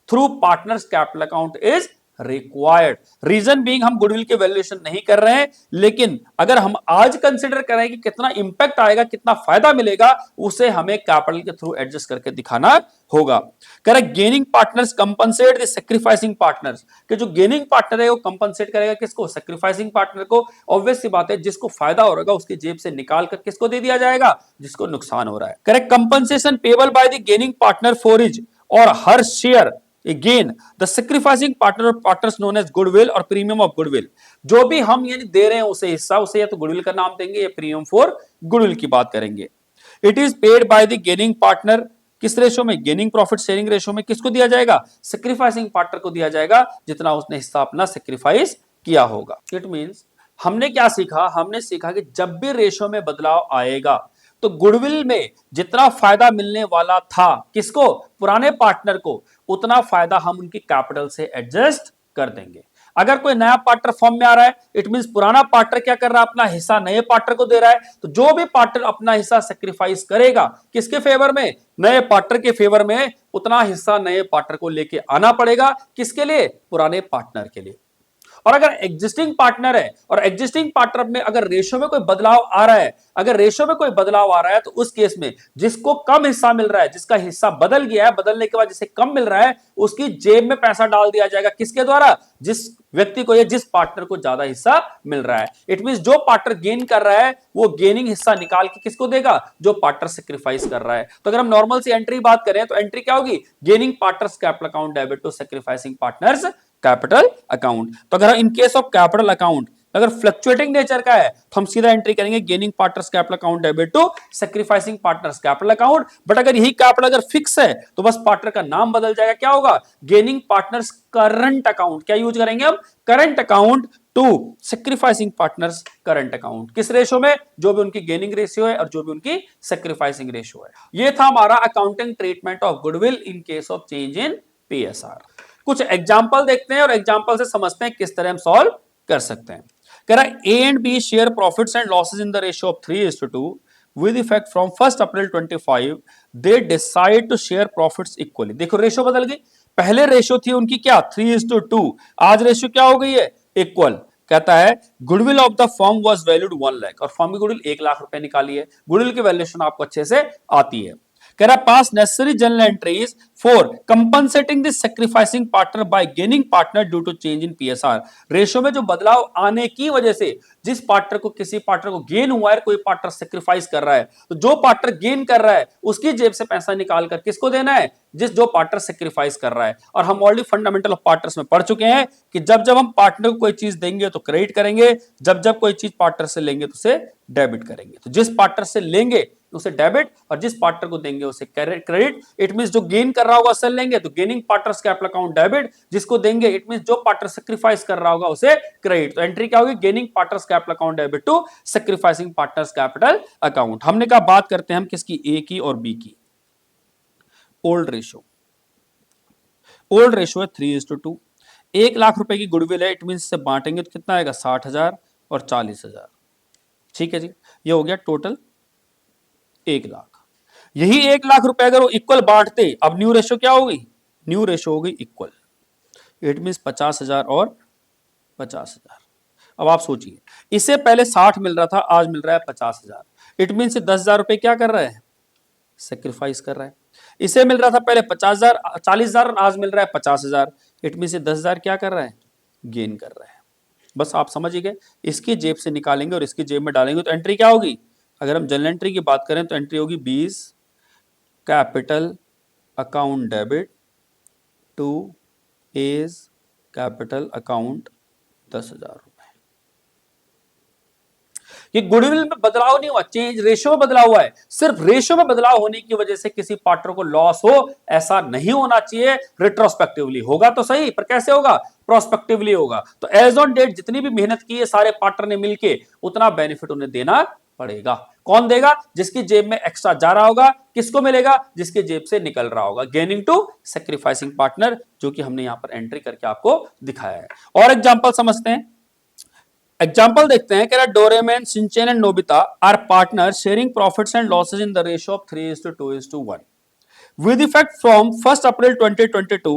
through partners capital account is required. Reason being हम गुडविल के वैल्यूएशन नहीं कर रहे हैं, लेकिन अगर हम आज कंसिडर करें कि कितना इंपैक्ट आएगा, कितना फायदा मिलेगा, उसे हमें कैपिटल के थ्रू एडजस्ट करके दिखाना होगा। Correct, gaining partners compensate the sacrificing partners, कि जो गेनिंग पार्टनर है वो कंपनसेट करेगा किसको, सैक्रिफाइसिंग पार्टनर को। ऑब्वियस सी बात है जिसको फायदा हो रहा है उसकी जेब से निकाल कर किसको दे दिया जाएगा, जिसको नुकसान हो रहा है। Correct, compensation payable by the gaining partner for his or her share again the sacrificing partner partners known as goodwill or premium of goodwill, जो भी हम यानी दे रहे हैं उसे हिस्सा, उसे या तो गुडविल का नाम देंगे या प्रीमियम फॉर गुडविल की बात करेंगे। It is paid by the gaining partner, किस रेशो में, गेनिंग प्रॉफिट शेयरिंग रेशो में। किसको दिया जाएगा, सैक्रिफाइसिंग पार्टनर को दिया जाएगा जितना उसने हिस्सा अपना सैक्रिफाइस किया होगा। इट मींस हमने क्या सीखा, हमने सीखा कि जब भी रेशो में बदलाव आएगा तो गुडविल में जितना फायदा मिलने वाला था किसको, पुराने पार्टनर को, उतना फायदा हम उनकी कैपिटल से एडजस्ट कर देंगे। अगर कोई नया पार्टनर फॉर्म में आ रहा है, इट मींस पुराना पार्टनर क्या कर रहा है, अपना हिस्सा नए पार्टनर को दे रहा है, तो जो भी पार्टनर अपना हिस्सा सेक्रीफाइस करेगा किसके फेवर में, नए पार्टनर के फेवर में, उतना हिस्सा नए पार्टनर को लेके आना पड़ेगा। किसके लिए, पुराने पार्टनर के लिए। और अगर एग्जिस्टिंग पार्टनर है और एग्जिस्टिंग पार्टनर में अगर रेशो में कोई बदलाव आ रहा है, अगर रेशो में कोई बदलाव आ रहा है तो उस केस में जिसको कम हिस्सा मिल रहा है, जिसका हिस्सा बदल गया है, बदलने के बाद जिसे कम मिल रहा है, उसकी जेब में पैसा डाल दिया जाएगा। किसके द्वारा, जिस व्यक्ति को या जिस पार्टनर को ज्यादा हिस्सा मिल रहा है। इट मींस जो पार्टनर गेन कर रहा है वो गेनिंग हिस्सा निकाल के किसको देगा, जो पार्टनर सेक्रीफाइस कर रहा है। तो अगर हम नॉर्मल सी एंट्री बात करें तो एंट्री क्या होगी, gaining partners capital account debit to sacrificing partners capital account. तो अगर in case of capital account अगर फ्लक्चुएटिंग नेचर का है तो हम सीधा एंट्री करेंगे gaining partners capital account debit to sacrificing partners capital account. But अगर यही कैपिटल अगर फिक्स है तो बस पार्टनर का नाम बदल जाएगा, क्या होगा, गेनिंग पार्टनर्स करंट अकाउंट। क्या यूज करेंगे हम, current account to sacrificing partners current account. किस रेशियो में, जो भी उनकी गेनिंग रेशियो है और जो भी उनकी सैक्रिफाइसिंग रेशियो है। ये था हमारा accounting treatment of goodwill in case of change in PSR. कुछ एग्जांपल देखते हैं और एग्जांपल से समझते हैं किस तरह हम सॉल्व कर सकते हैं। कह रहा है A and B share profits and losses in the ratio of 3:2 with effect from 1 April 25 they decide to share profits equally. देखो रेशियो बदल गई, पहले रेशियो थी उनकी क्या 3:2, आज रेशियो क्या हो गई है, इक्वल। कहता है goodwill of the firm was valued 1 lakh, और फर्म की गुडविल 1 लाख रुपए निकाली है। गुडविल की वैल्यूएशन आपको अच्छे से आती है। कह रहा pass necessary journal entries 4 compensating the sacrificing partner by gaining partner due to change in PSR. Ratio में जो बदलाव आने की वजह से जिस पार्टनर को किसी पार्टनर को गेन हुआ है, कोई पार्टनर सैक्रिफाइस कर रहा है, तो जो पार्टनर गेन कर रहा है उसकी जेब से पैसा निकाल कर किसको देना है, जो पार्टनर सैक्रिफाइस कर रहा है। और हम ऑलरेडी फंडामेंटल ऑफ पार्टनर्स में पढ़ चुके हैं कि जब जब हम पार्टनर को कोई चीज देंगे तो क्रेडिट करेंगे, जब जब कोई चीज पार्टनर से लेंगे तो उसे डेबिट करेंगे। तो जिस पार्टनर से लेंगे उसे डेबिट और जिस पार्टनर को देंगे उसे क्रेडिट। इट मींस जो गेन कर रहा होगा उसे लेंगे तो gaining partners capital account debit, जिसको देंगे इट मींस जो पार्टनर सैक्रिफाइस कर रहा होगा उसे क्रेडिट। तो एंट्री क्या होगी, gaining partners capital account debit to sacrificing partners capital account. हमने कहा बात करते हैं हम किसकी, ए की और बी की। ओल्ड रेशियो, ओल्ड रेशियो है 3:2। 1,00,000 रुपए की गुडविल है, इट मीन से बांटेंगे तो कितना आएगा 60,000 और 40,000। ठीक है जी, ये हो गया टोटल 1,00,000। यही 1,00,000 रुपए अगर वो इक्वल बांटते, अब न्यू रेशियो क्या होगी, न्यू रेशियो होगी इक्वल। इट मीन 50,000 और 50,000। अब आप सोचिए, इससे पहले 60 मिल रहा था, आज मिल रहा है 50,000। इट मीन से 10,000 रुपए क्या कर रहा है, सेक्रीफाइस कर रहा है। इसे मिल रहा था पहले 50,000 40,000, आज मिल रहा है 50,000। इट मीन से 10,000 क्या कर रहा है, गेन कर रहा है। बस आप समझ गए, इसकी जेब से निकालेंगे और इसकी जेब में डालेंगे तो एंट्री क्या होगी। अगर हम जनरल एंट्री की बात करें तो एंट्री होगी 20 capital account debit to as capital account 10,000 रुपए। ये गुडविल में बदलाव नहीं हुआ, चेंज रेशियो में बदलाव हुआ है। सिर्फ रेशियो में बदलाव होने की वजह से किसी पार्टनर को लॉस हो, ऐसा नहीं होना चाहिए। रिट्रोस्पेक्टिवली होगा तो सही, पर कैसे होगा, प्रोस्पेक्टिवली होगा। तो एज ऑन डेट जितनी भी मेहनत की है सारे पार्टनर ने मिलके, उतना बेनिफिट उन्हें देना पड़ेगा। कौन देगा, जिसकी जेब में एक्स्ट्रा जा रहा होगा। किसको मिलेगा, जिसके जेब से निकल रहा होगा। गेनिंग टू सैक्रिफाइसिंग पार्टनर, जो कि हमने यहां पर एंट्री करके आपको दिखाया है। और एग्जांपल समझते हैं। एग्जाम्पल देखते हैं, कह रहा Doraemon, Shinchan and Nobita are partner sharing profits and losses in the ratio of 3:2:1 with effect from 1st April 2022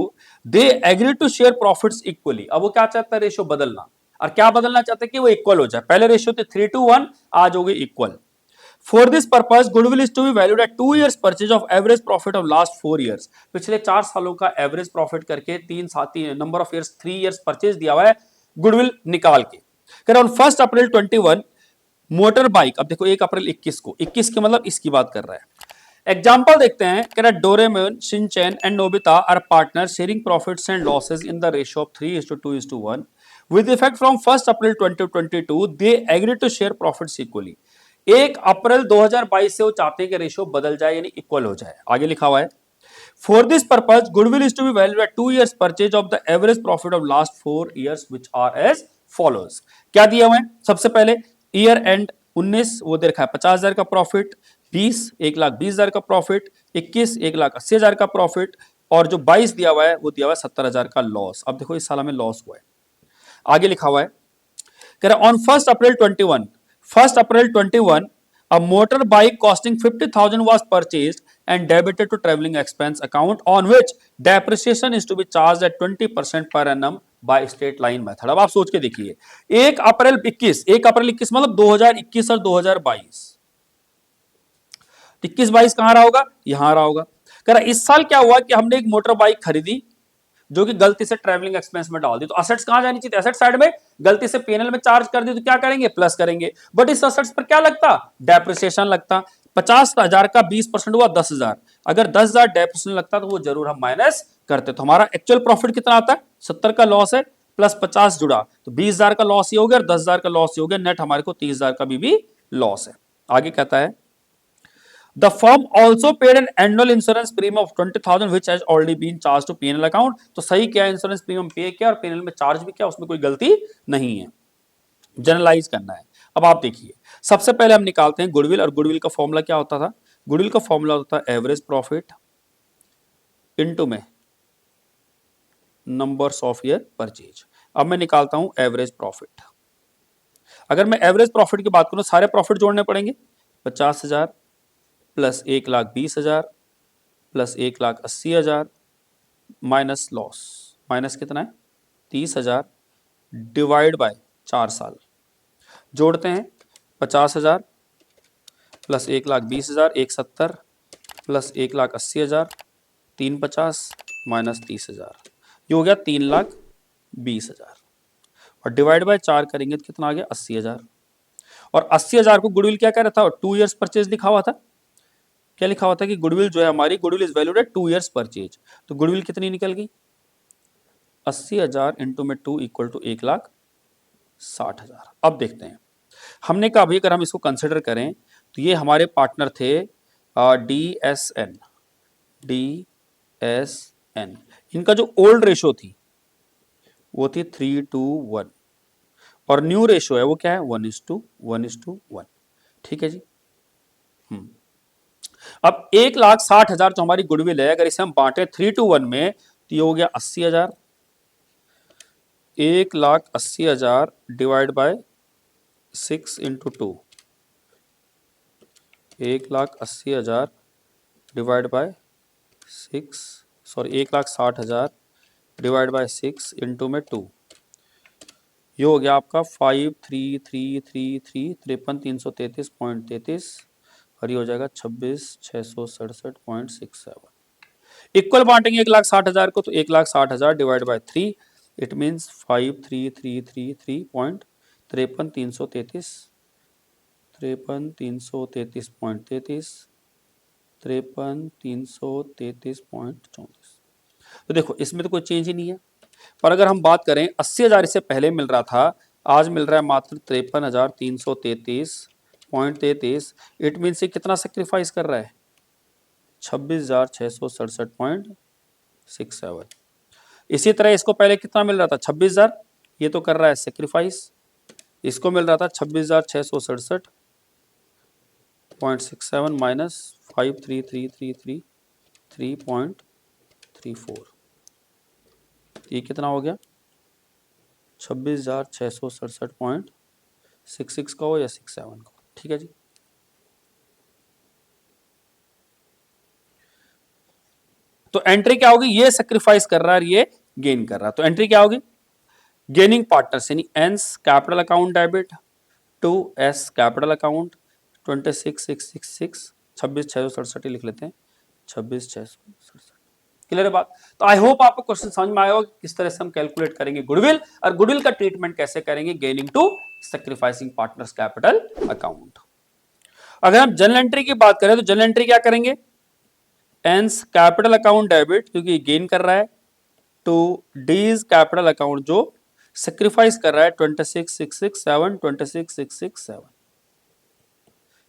they agreed to share profits equally। अब वो क्या चाहता है, रेशियो बदलना। और क्या बदलना चाहते हैं कि वो इक्वल हो जाए। पहले रेशियो थे 3:1, आज हो गई equal. For this purpose goodwill is to be valued at 2 years purchase of average profit of last 4 years। पिछले 4 सालों का एवरेज प्रॉफिट करके 3 साथी number of years 3 years purchase दिया हुआ है गुडविल निकाल के। On 1st April 21 motor bike, अब देखो 1 अप्रैल 21 को, 21 के मतलब इसकी बात कर रहा है। एग्जाम्पल देखते हैं, कह रहा Doraemon, Shinchan and Nobita are partner sharing profits and losses in the ratio of 3:2:1 with effect from 1st April 2022 they agree to share profits equally. 1 April 2022 से वो चाहते हैं कि रेशियो बदल जाए, यानी इक्वल हो जाए। आगे लिखा हुआ है, for this purpose goodwill is to be valued at 2 years purchase of the average profit of last 4 years which are as follows. क्या दिया हुआ है, सबसे पहले ईयर एंड 19 वो दे रखा है 50,000 का प्रॉफिट, 20 1,20,000 का प्रॉफिट, 21 1,80,000 का प्रॉफिट, और जो 22 दिया हुआ है वो दिया हुआ है 70,000 का लॉस। अब देखो इस साल में लॉस हुआ है। आगे लिखा हुआ है, कह रहा on 1st April 21 a motorbike costing 50,000 was purchased and debited to traveling expense account on which depreciation is to be charged at 20% per annum by straight line method। अब आप सोच के देखिए, 1 अप्रैल 21 मतलब 2021 और 2022। 21-22 कहां रहा होगा, यहां रहा होगा। कह रहा इस साल क्या हुआ कि हमने एक मोटर बाइक खरीदी जो कि गलती से ट्रैवलिंग एक्सपेंस में डाल दी, तो असेट्स कहां जानी चाहिए, एसेट साइड में। गलती से पीएनएल में चार्ज कर दी तो क्या करेंगे, प्लस करेंगे। बट इस असेट्स पर क्या लगता, डेप्रिसिएशन लगता। 50,000 का 20% हुआ 10,000। अगर 10,000 डेप्रिसिएशन लगता तो वो जरूर हम माइनस करते। तो हमारा एक्चुअल प्रॉफिट कितना आता है, 70 का लॉस है, प्लस 50 जुड़ा तो 20,000 का लॉस ही हो गया और 10,000 का लॉस ही हो गया। नेट हमारे को 30,000 का भी लॉस है। आगे कहता है, The firm also paid an annual insurance premium of 20,000 which has already been charged to P&L account। तो सही क्या, इंश्योरेंस प्रीमियम पे किया और P&L में चार्ज भी किया, उसमें कोई गलती नहीं है। जनरलाइज करना है। अब आप देखिए, सबसे पहले हम निकालते हैं गुडविल, और गुडविल का फॉर्मूला क्या होता था, गुडविल का फॉर्मूला होता था एवरेज प्रॉफिट इनटू में नंबर्स ऑफ ईयर परचेज। अब मैं निकालता हूं एवरेज प्रॉफिट। अगर मैं एवरेज प्रॉफिट की बात करूं, सारे प्रॉफिट जोड़ने पड़ेंगे। 50,000 plus 1,20,000 plus 1,80,000 minus loss, minus कितना है 30,000 डिवाइड बाय 4 साल। जोड़ते हैं 50,000 प्लस 1,20,000 170 प्लस 1,80,000 350 माइनस 30,000, ये हो गया 3,20,000 और डिवाइड बाय 4 करेंगे तो कितना आ गया 80,000। और 80,000 को गुडविल क्या कह रहा था, 2 इयर्स परचेज लिखा हुआ था। क्या लिखा हुआ था कि गुडविल जो है हमारी, goodwill is valued at 2 years purchase. तो गुडविल कितनी निकल गई, 80,000 इंटू में 2 इक्वल टू 1,60,000। अब देखते हैं, हमने कहा भाई अगर हम इसको कंसिडर करें तो ये हमारे पार्टनर थे DSN, इनका जो ओल्ड रेशो थी वो थी 3:1 और न्यू रेशो है वो क्या है 1:1। ठीक है जी। अब 1,60,000 जो हमारी गुडविल है, अगर इसे हम बांटे 3:1 में तो ये हो गया 80,000। 1,80,000 divide by 6 into 2, 1,80,000 divide by 6, sorry 1,60,000 divide by 6 into में 2, ये हो गया आपका 53,333 53,333.33 और ये हो जाएगा 26,667.67। इक्वल बांटेंगे 1,60,000 को तो 1,60,000 डिवाइड बाय 3, इट मीन्स 53,333.53,333 53,333.33 53,333.34। तो देखो इसमें तो कोई चेंज ही नहीं है। पर अगर हम बात करें 80,000 इससे पहले मिल रहा था, आज मिल रहा है मात्र 53,333.33, इट मीन्स ये कितना सेक्रीफाइस कर रहा है 26,667.67। इसी तरह इसको पहले कितना मिल रहा था 26,000, ये तो कर रहा है सेक्रीफाइस, इसको मिल रहा था 26,667.67 माइनस 53,333.34, ये कितना हो गया 26,667.66 का हो या 67 का। ठीक है जी। तो एंट्री क्या होगी, ये सेक्रीफाइस कर रहा है, ये गेन कर रहा है, तो एंट्री क्या होगी गेनिंग पार्टनर्स यानी N's capital account debit to S capital account 26,666 26,667 लिख लेते हैं 26,667। क्लियर है बात। तो आई होप आपको क्वेश्चन समझ में आया होगा किस तरह से हम कैलकुलेट करेंगे गुडविल और गुडविल का ट्रीटमेंट कैसे करेंगे gaining to sacrificing partners capital account. अगर हम जनरल एंट्री की बात करें तो जनरल एंट्री क्या करेंगे एंस कैपिटल अकाउंट डेबिट क्योंकि गेन कर रहा है टू डीज कैपिटल अकाउंट जो सैक्रिफाइस कर रहा है 26,667 26,667।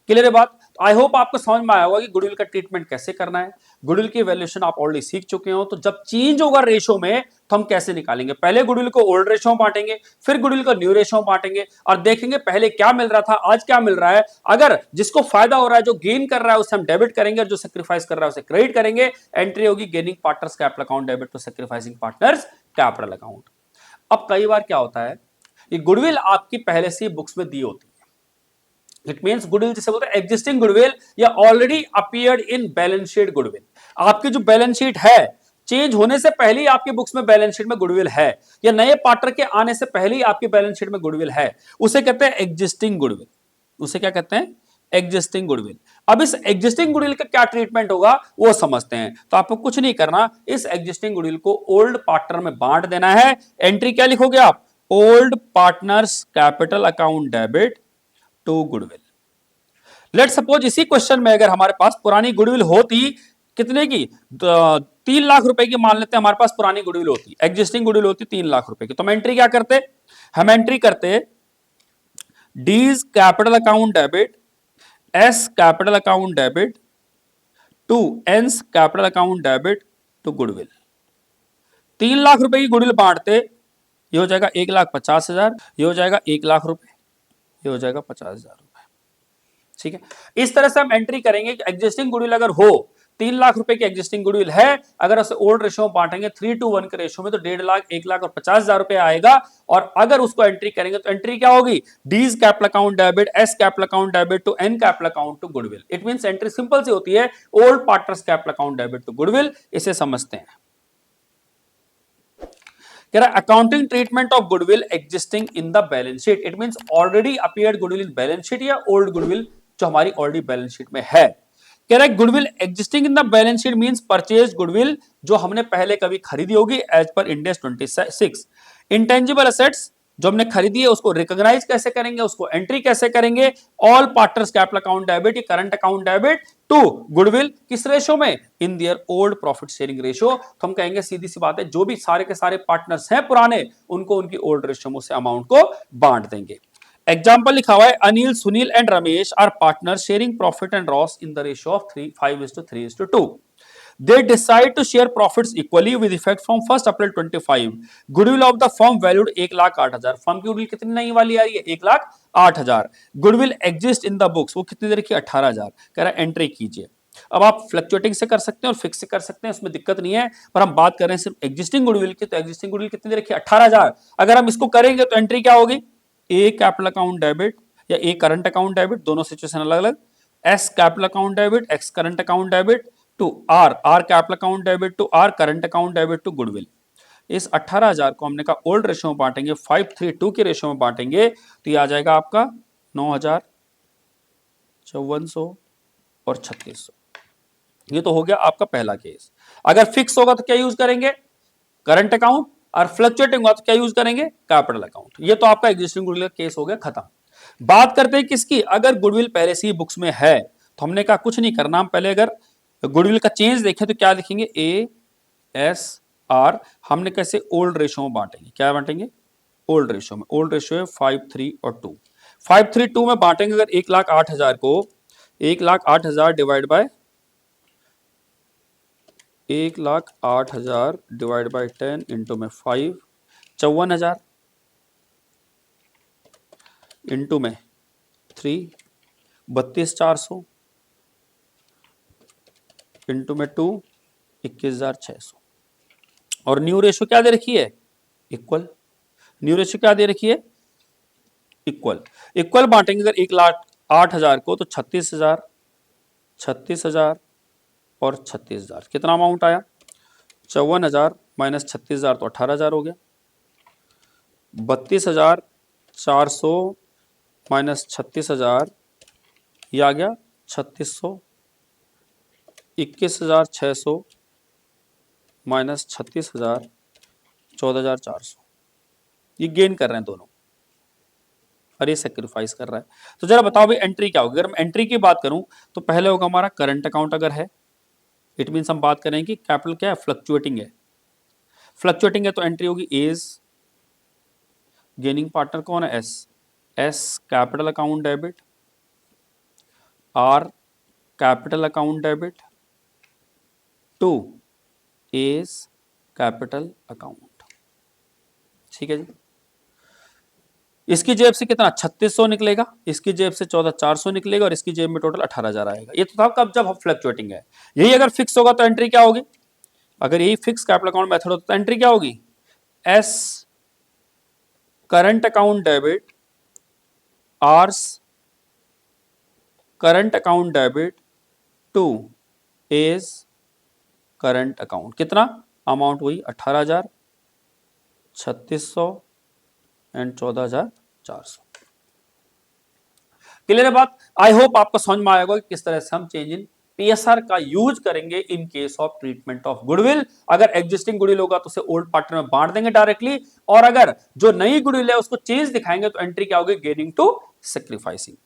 क्लियर है बात। आई होप आपको समझ में आया होगा कि गुडविल का ट्रीटमेंट कैसे करना है। गुडविल की वैल्यूएशन आप ऑलरेडी सीख चुके हो, तो जब चेंज होगा रेशो में तो हम कैसे निकालेंगे, पहले गुडविल को ओल्ड रेशो में बांटेंगे, फिर गुडविल को न्यू रेशो में बांटेंगे और देखेंगे पहले क्या मिल रहा था आज क्या मिल रहा है। अगर जिसको फायदा हो रहा है जो गेन कर रहा है उसे हम डेबिट करेंगे और जो सेक्रीफाइस कर रहा है उसे क्रेडिट करेंगे। एंट्री होगी gaining partners capital account debit to sacrificing partners capital account. अब कई बार क्या होता है ये गुडविल आपकी पहले से बुक्स में दी होती है, इट मींस गुडविल जिसे बोलते हैं एग्जिस्टिंग गुडविल या already appeared in balance sheet goodwill. आपकी जो बैलेंस शीट है चेंज होने से पहले ही आपकी बुक्स में बैलेंस शीट में गुडविल है या नए पार्टनर के आने से पहले ही आपकी बैलेंस शीट में गुडविल है, उसे कहते हैं एग्जिस्टिंग गुडविल। उसे क्या कहते हैं एग्जिस्टिंग गुडविल। अब इस एग्जिस्टिंग गुडविल का क्या ट्रीटमेंट होगा वो समझते हैं। तो आपको कुछ नहीं करना, इस एग्जिस्टिंग गुडविल को ओल्ड पार्टनर में बांट देना है। एंट्री क्या लिखोगे आप old partners capital account debit to goodwill. Let suppose इसी क्वेश्चन में अगर हमारे पास पुरानी गुडविल होती कितने की 3 लाख रुपए की, मान लेते हैं हमारे पास पुरानी गुडविल होती एग्जिस्टिंग गुडविल होती 3 लाख रुपए की, तो हम एंट्री क्या करते हम एंट्री करते D's capital account debit S capital account debit to N's capital account debit to goodwill. 3 lakh रुपए की गुडविल बांटते ये हो जाएगा 1,50,000, ये हो जाएगा 1 लाख रुपए, ये हो जाएगा 50,000 रुपए। ठीक है, इस तरह से हम एंट्री करेंगे कि एग्जिस्टिंग गुडविल अगर हो 3 लाख रुपए की एग्जिस्टिंग गुडविल है, अगर उसे ओल्ड रेशो में बांटेंगे 3:1 के रेशो में तो 1.5 लाख 1 लाख और 50,000 रुपए आएगा। और अगर उसको एंट्री करेंगे तो एंट्री क्या होगी D's capital account debit S capital account debit to N capital account to goodwill. It means entry simple सी होती है old partners capital account debit to goodwill. इसे समझते हैं accounting treatment of goodwill existing in the balance sheet. It means already appeared goodwill in balance sheet या ओल्ड गुडविल जो हमारी ऑलरेडी बैलेंस शीट में है। कह रहा है goodwill existing in the balance sheet means purchase goodwill, जो हमने पहले कभी खरीदी होगी as per end S 26। Intangible assets जो हमने खरीदी है उसको रिकॉग्नाइज कैसे करेंगे, उसको एंट्री कैसे करेंगे, all partners capital account debit, current account debit to goodwill, किस रेशो में, in their old profit sharing ratio. तो हम कहेंगे सीधी सी बात है, जो भी सारे के सारे पार्टनर्स हैं पुराने, उनको उनकी ओल्ड रेशो में से अमाउंट को बांट देंगे। एग्जाम्पल लिखा हुआ है, Anil, Sunil and Ramesh are partner sharing profit and loss in the ratio of 5:3:2। They decide to share profits equally with effect from 1st April 25. Goodwill of the firm valued 1,08,000। Firm की गुडविल कितनी नई वाली आ रही है, 1,08,000। Goodwill exist in the books, वो कितनी देर की, 18,000। कह रहा है एंट्री कीजिए। अब आप फ्लक्चुएटिंग से कर सकते हैं और फिक्स से कर सकते हैं, उसमें दिक्कत नहीं है, पर हम बात कर रहे हैं सिर्फ एग्जिस्टिंग गुडविल की। तो एग्जिस्टिंग गुडविल कितनी देर की, 18,000। अगर हम इसको करेंगे तो एंट्री क्या होगी, ए कैपिटल अकाउंट डेबिट या ए करंट अकाउंट डेबिट, दोनों सिचुएशन अलग अलग, S capital account debit, X current account debit to R capital account debit to R current account debit to goodwill. इस 18,000 को हमने कहा ओल्ड रेशो में बांटेंगे, 5:3:2 के रेशो में बांटेंगे, तो ये आ जाएगा आपका 9,000, 5400 और 3600। ये तो हो गया आपका पहला केस। अगर फिक्स होगा तो क्या यूज करेंगे, करंट अकाउंट, और फ्लक्चुएटिंग होगा तो क्या यूज करेंगे, कैपिटल अकाउंट। ये तो आपका एग्जिस्टिंग गुडविल का केस हो गया खत्म। बात करते हैं किसकी, अगर गुडविल पहले से ही बुक्स में है तो हमने कहा कुछ नहीं करना, हम पहले अगर गुडविल का चेंज देखें तो क्या लिखेंगे, ए एस आर, हमने कैसे ओल्ड रेशो में बांटेंगे, क्या बांटेंगे, ओल्ड रेशो में। ओल्ड रेशो है 5:3 और 2, 5:3:2 में बांटेंगे। अगर 1,08,000 को 1,08,000 divide by 1,08,000 divide by 10 into में 5, 54,000 इंटू में 3, 32,400 इंटू में 2, 21,600। और न्यू रेशो क्या दे रखी है, इक्वल। न्यू रेशो क्या दे रखी है, इक्वल। इक्वल बांटेंगे अगर 1,08,000 को तो 36,000, 36,000 और 36,000, कितना अमाउंट आया, 54,000 माइनस 36,000 तो 18,000 हो गया। 32,400 माइनस 36,000 ये आ गया 3,600। 21,600 माइनस 36,000 14,400। ये गेन कर रहे हैं दोनों और ये सेक्रीफाइस कर रहा है। तो जरा बताओ भाई एंट्री क्या होगी। अगर मैं एंट्री की बात करूं तो पहले होगा हमारा करंट अकाउंट, अगर है इट मीन्स हम बात करें कि कैपिटल क्या है, फ्लक्चुएटिंग है। फ्लक्चुएटिंग है तो एंट्री होगी एज, गेनिंग पार्टनर कौन है, S, S capital account debit, R capital account debit to as capital account. ठीक है जी। इसकी जेब से कितना 3600 निकलेगा, इसकी जेब से 14,400 निकलेगा और इसकी जेब में टोटल 18,000 आएगा। ये तो था कब, जब हम फ्लक्चुएटिंग है। यही अगर फिक्स होगा तो एंट्री क्या होगी, अगर यही फिक्स कैपिटल अकाउंट मेथड होता तो एंट्री क्या होगी, S current account debit, R's current account debit to A's current account. कितना अमाउंट हुई 18,000, 3,600 एंड 14,400। क्लियर है बात। आई होप आपको समझ में आएगा कि किस तरह से हम चेंज इन पीएसआर का यूज करेंगे इन case of treatment of goodwill. अगर एग्जिस्टिंग गुडविल होगा तो उसे ओल्ड पार्टनर में बांट देंगे डायरेक्टली, और अगर जो नई गुडविल है उसको चेंज दिखाएंगे तो एंट्री क्या होगी, गेनिंग टू सेक्रीफाइसिंग।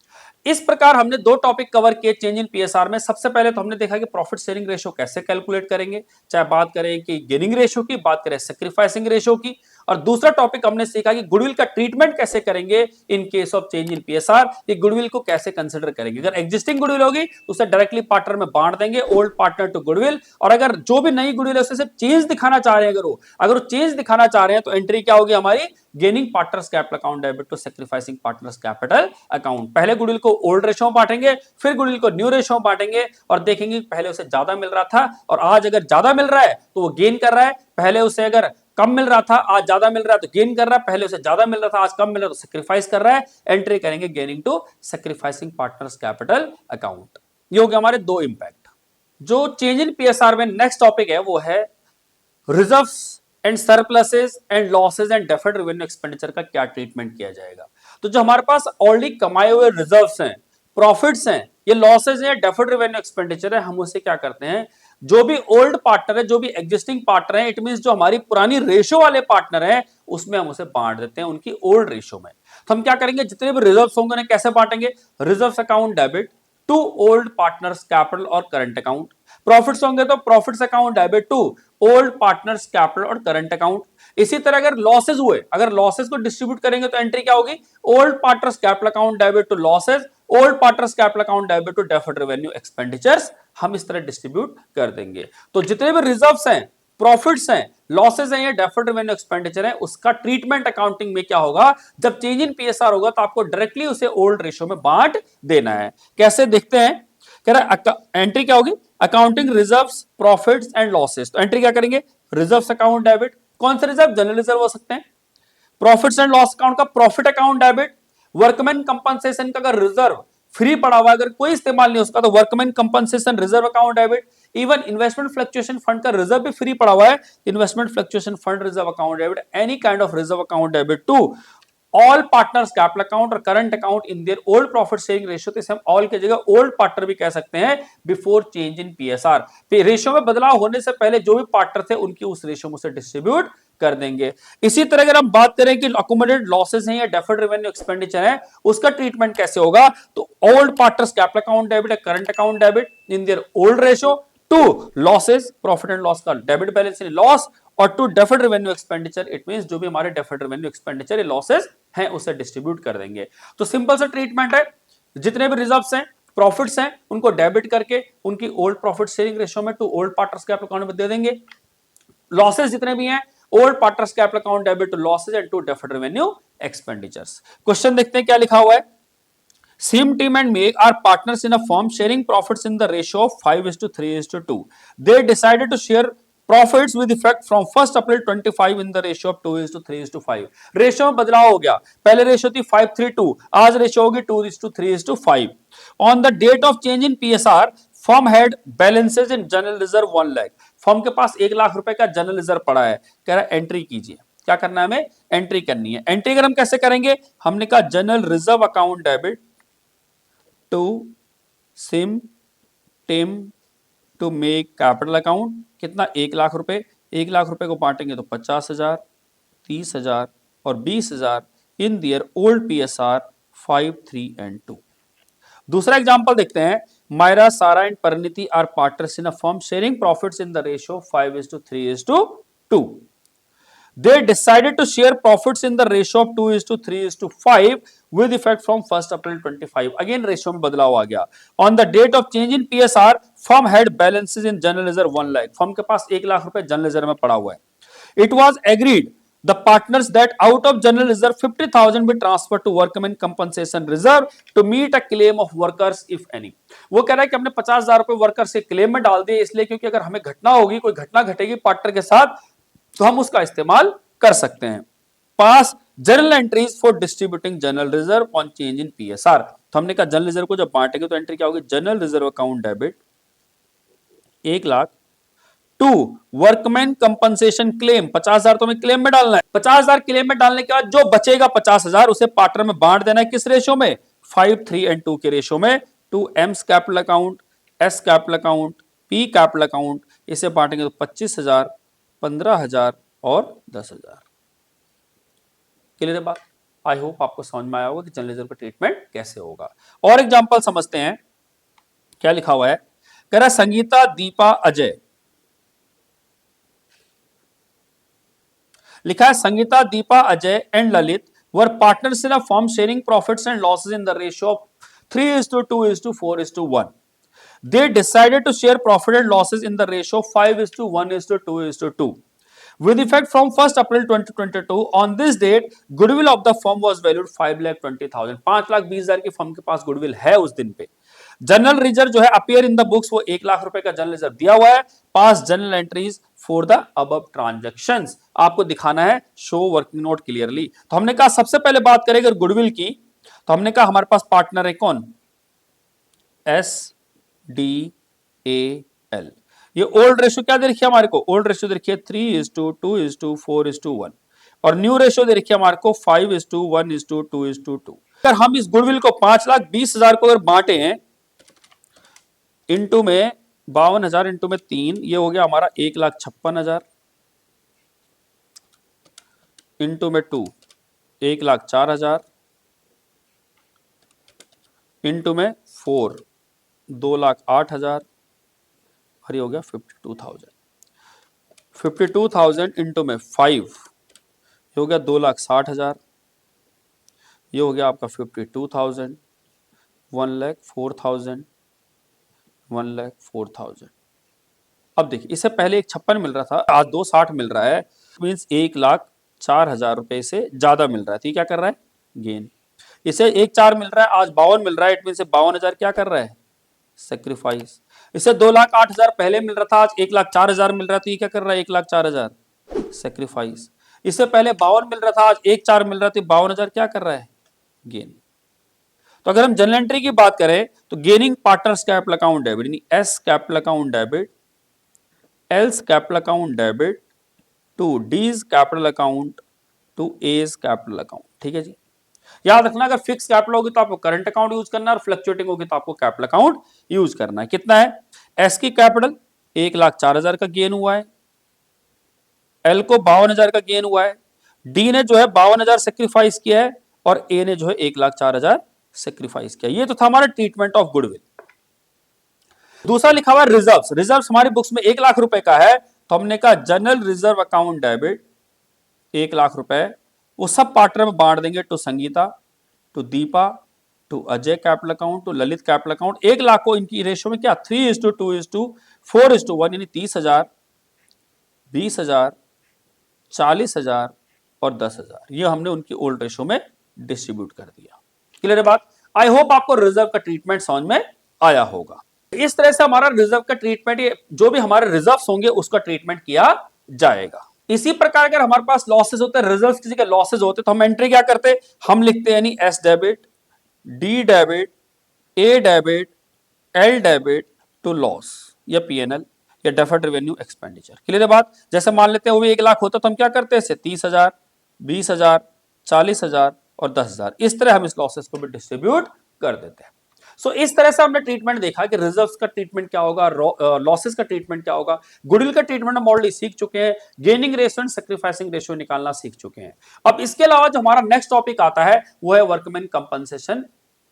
इस प्रकार हमने दो टॉपिक कवर किए चेंज इन पीएसआर में। सबसे पहले तो हमने देखा कि प्रॉफिट शेयरिंग रेशियो कैसे कैलकुलेट करेंगे, चाहे बात करें कि गेनिंग रेशियो की, बात करें सेक्रीफाइसिंग रेशियो की। और दूसरा टॉपिक हमने सीखा कि गुडविल का ट्रीटमेंट कैसे करेंगे इन case of change in PSR, कि गुडविल को कैसे कंसीडर करेंगे। अगर एग्जिस्टिंग गुडविल होगी तो उसे डायरेक्टली पार्टनर में बांट देंगे, ओल्ड पार्टनर टू गुडविल। और अगर जो भी नई गुडविल है उसे सिर्फ चेंज दिखाना चाह रहे हैं, अगर वो चेंज दिखाना चाह रहे हैं तो एंट्री क्या होगी हमारी, gaining partners capital account debit to sacrificing partners capital account. पहले गुडविल को ओल्ड रेशो में बांटेंगे, फिर गुडविल को न्यू रेशो में बांटेंगे और देखेंगे पहले उसे ज्यादा मिल रहा था और आज अगर ज्यादा मिल रहा है तो वो गेन कर रहा है, पहले उसे अगर कम मिल रहा था आज ज्यादा मिल रहा है तो गेन कर रहा है, पहले उसे ज्यादा मिल रहा था आज कम मिल रहा है तो सेक्रीफाइस कर रहा है। एंट्री करेंगे gaining to sacrificing partners capital account. ये हो गया हमारे दो इंपैक्ट। जो चेंज इन पीएसआर में नेक्स्ट टॉपिक है वो है reserves and surpluses and losses and deferred revenue expenditure का क्या ट्रीटमेंट किया जाएगा। तो जो हमारे पास ऑलरेडी कमाए हुए रिजर्व्स हैं, प्रॉफिट्स हैं ये लॉसेज है, डेफर्ड रेवेन्यू एक्सपेंडिचर है, हम उसे क्या करते हैं, जो भी ओल्ड पार्टनर है, जो भी एग्जिस्टिंग पार्टनर है, इट मींस जो हमारी पुरानी रेशो वाले पार्टनर है, उसमें हम उसे बांट देते हैं उनकी ओल्ड रेशो में। तो हम क्या करेंगे, जितने भी रिजर्व्स होंगे उन्हें कैसे बांटेंगे, reserves account debit to old partners capital और करंट अकाउंट। प्रॉफिट्स होंगे तो profits account debit to old partners capital और करंट अकाउंट। इसी तरह अगर लॉसेज हुए, अगर लॉसेज को डिस्ट्रीब्यूट करेंगे तो एंट्री क्या होगी, old partners capital account debit to losses, old partners capital account debit to deferred revenue expenditures. हम इस तरह डिस्ट्रीब्यूट कर देंगे। तो जितने भी रिजर्व्स हैं, प्रॉफिट्स हैं, लॉसेज हैं या डेफर्ड रेवेन्यू एक्सपेंडिचर है, उसका ट्रीटमेंट अकाउंटिंग में क्या होगा, जब चेंज इन पीएसआर होगा तो आपको डायरेक्टली उसे ओल्ड रेशो में बांट देना है। कैसे देखते हैं, कह रहा एंट्री क्या होगी, accounting reserves profits and losses. तो एंट्री क्या करेंगे, रिजर्व्स अकाउंट डेबिट, कौन से रिजर्व, जनरल रिजर्व हो सकते हैं, प्रॉफिट्स एंड लॉस अकाउंट का profit account debit, workman compensation का अगर रिजर्व फ्री पड़ा हुआ, अगर कोई इस्तेमाल नहीं उसका, तो workman compensation reserve account debit. Even investment fluctuation fund का रिजर्व भी फ्री पड़ा हुआ है, investment fluctuation fund reserve account debit, any kind of reserve account debit to all partners capital account or current account in their old profit sharing ratio. तो इसे हम ऑल की जगह ओल्ड पार्टनर भी कह सकते हैं before change in PSR. Ratio में बदलाव होने से पहले जो भी पार्टनर थे उनकी उस रेशियो में से डिस्ट्रीब्यूट कर देंगे। इसी तरह अगर हम बात करें कि अकोमोडेटेड लॉसेस हैं या डेफर्ड रेवेन्यू एक्सपेंडिचर है, उसका ट्रीटमेंट कैसे होगा, तो old partners capital account debit, current account debit in their old ratio to losses, profit and loss का डेबिट बैलेंस इन लॉस, और to deferred revenue expenditure, it means जो भी हमारे डेफर्ड रेवेन्यू एक्सपेंडिचर लॉसेस हैं उसे डिस्ट्रीब्यूट कर देंगे। तो सिंपल सा ट्रीटमेंट है, जितने भी रिजर्व्स हैं, प्रॉफिट्स हैं, उनको डेबिट करके उनकी ओल्ड प्रॉफिट शेयरिंग रेशियो में to old partners capital account में दे देंगे। लॉसेस जितने भी हैं, old partners capital account debit to losses and to deferred revenue expenditures. Question देखते हैं क्या लिखा हुआ है। Sim team and Meg are partners in a firm sharing profits in the ratio of 5:3:2. They decided to share profits with effect from 1st April 25 in the ratio of 2:3:5. Ratio में बदलाव हो गया, पहले रेशियो थी 5:3:2, आज रेशियो होगी 2:3:5. On the date of change in PSR, firm had balances in general reserve 1 lakh. Firm के पास 1 लाख रुपए का जनरल रिजर्व पड़ा है, कह रहा है एंट्री कीजिए। क्या करना है, हमें एंट्री करनी है। एंट्री अगर हम कैसे करेंगे, हमने कहा general reserve account debit to Sim Tim to make capital account, कितना 1 लाख रुपए। 1 लाख रुपए को बांटेंगे तो 50,000, 30,000 और 20,000 इन दियर ओल्ड PSR 5, 3 and 2। दूसरा एग्जांपल देखते हैं। Myra, Sara and Parineeti are partners in a firm sharing profits in the ratio 5:3:2। They decided to share profits in the ratio of 2:3:5 with effect from 1st April 25. Again ratio में बदलाव आ गया। On the date of change in PSR, firm had balances in general reserve 1 lakh. Firm के पास 1 लाख रुपए जनरल रिजर्व में पड़ा हुआ है। It was agreed the partners that out of general reserve 50,000 be transferred to workmen compensation reserve to meet a claim of workers if any। वो कह रहा है कि हमने 50,000 रुपए वर्कर से क्लेम में डाल दिए, इसलिए क्योंकि अगर हमें घटना होगी, कोई घटना घटेगी पार्टनर के साथ, तो हम उसका इस्तेमाल कर सकते हैं। Pass journal entries for distributing general reserve on change in PSR. तो हमने कहा जनरल रिजर्व को जब बांटेंगे तो एंट्री क्या होगी, general reserve account debit 1 lakh to workman compensation claim 50,000 तो हमें क्लेम में डालना है। 50,000 क्लेम में डालने के बाद जो बचेगा 50,000 उसे पार्टनर में बांट देना है। किस रेशो में, 5, 3 and 2 के रेशो में। To M's capital account, S capital account, P capital account, इसे बांटेंगे तो 25,000, 15,000 और 10,000। क्लियर है बात। आई होप आपको समझ में आया होगा कि जनरल रिजर्व का ट्रीटमेंट कैसे होगा। और एग्जांपल समझते हैं, क्या लिखा हुआ है। कह रहा संगीता, दीपा, अजय, लिखा है Sangeeta, Deepa, Ajay and Lalit were partners in a firm sharing profits and losses in the ratio of 3:2:4:1। They decided to share profit and losses in the ratio of 5:1:2:2 with effect from 1st April 2022. On this date, goodwill of the firm was valued 5,20,000। 5,20,000 की फर्म के पास गुडविल है उस दिन पे। जनरल रिजर्व जो है अपीयर इन द बुक्स, वो 1 लाख रुपए का जनरल रिजर्व दिया हुआ है। Pass journal entries for the above transactions, आपको दिखाना है, शो वर्किंग नोट क्लियरली। तो हमने कहा सबसे पहले बात करें अगर गुडविल की, तो हमने कहा हमारे पास पार्टनर है कौन, SDAL। ये ओल्ड रेशियो क्या दे रखी है हमारे को, ओल्ड रेशियो दे रखी है 3:2:4:1 और न्यू रेशियो दे रखी है हमारे को 5:1:2:2। अगर हम इस गुडविल को 5,20,000 को अगर बांटे हैं इंटू में 52,000 इंटू में 3, ये हो गया हमारा 1,56,000 इंटू में 2 1,04,000 इंटू में 4 2,08,000 और ये हो गया 52,000। 52,000 इंटू में 5 ये हो गया 2,60,000, ये हो गया आपका 52,000, 1,04,000, 1,04,000। अब देखिए इससे पहले 1,56 मिल रहा था, आज 2,60 मिल रहा है, मीन्स 1,04,000 रुपए से ज्यादा मिल रहा है। तो ये क्या कर रहा है? गेन। इसे 1,04 मिल रहा है, आज 52 मिल रहा है, इट मीन से 52,000 क्या कर रहा है? सेक्रीफाइस। इसे 2,08,000 पहले मिल रहा था, आज 1,04,000 मिल रहा है, तो ये क्या कर रहा है? 1,04,000 सेक्रीफाइस। इससे पहले 52 मिल रहा था, आज 1,04 मिल रहा है, तो 52,000 क्या कर रहा है? गेन। तो अगर हम जनरल एंट्री की बात करें तो gaining partners capital account debit, यानी S capital account debit, L's capital account debit to D's capital account to as capital account. ठीक है जी। याद रखना, अगर फिक्स कैपिटल होगी तो आपको करंट अकाउंट यूज करना है, और फ्लक्चुएटिंग होगी तो आपको कैपिटल अकाउंट यूज करना है। कितना है? एस की कैपिटल 1,04,000 का गेन हुआ है, एल को 52,000 का गेन हुआ है, डी ने जो है 52,000 सेक्रीफाइस किया है, और ए ने जो है 1,04,000 सेक्रीफाइस किया। ये तो था हमारा ट्रीटमेंट ऑफ गुडविल। दूसरा लिखा हुआ रिजर्व्स। रिजर्व्स हमारी बुक्स में 1,00,000 रुपए का है, तो हमने कहा जनरल रिजर्व अकाउंट डेबिट 1,00,000 रुपए, वो सब पार्टनर में बांट देंगे, to Sangeeta, to Deepa, to Ajay capital account, to Lalit capital account. 1,00,000 को इनकी रेशियो में क्या 3:2:4:1, यानी 30,000, 20,000, 40,000 और 10,000, ये हमने उनकी ओल्ड रेशियो में डिस्ट्रीब्यूट कर दिया। क्लियर है बात? आई होप आपको रिजर्व का ट्रीटमेंट समझ में आया होगा। इस तरह से हमारा रिजर्व का ट्रीटमेंट, जो भी हमारे रिजर्व्स होंगे उसका ट्रीटमेंट किया जाएगा। इसी प्रकार अगर हमारे पास लॉसेस होते हैं, रिजर्व्स किसी के लॉसेस होते तो हम एंट्री क्या करते? हम लिखते हैं यानी S debit, D debit, A debit, L debit to loss, या पीएनएल, या डेफर्ड रेवेन्यू एक्सपेंडिचर। क्लियर है बात? जैसे मान लेते हैं वो भी 1,00,000 होता तो हम क्या करते हैं? 30,000, 20,000, 40,000 और 10,000, इस तरह हम इस लॉसेस को भी डिस्ट्रीब्यूट कर देते हैं। सो इस तरह से हमने ट्रीटमेंट देखा कि रिजर्व्स का ट्रीटमेंट क्या होगा, लॉसेस का ट्रीटमेंट क्या होगा, गुडविल का ट्रीटमेंट हम ऑलरेडी सीख चुके हैं, gaining ratio and sacrificing ratio निकालना सीख चुके हैं। अब इसके अलावा जो हमारा नेक्स्ट टॉपिक आता है वो है वर्कमैन कंपनसेशन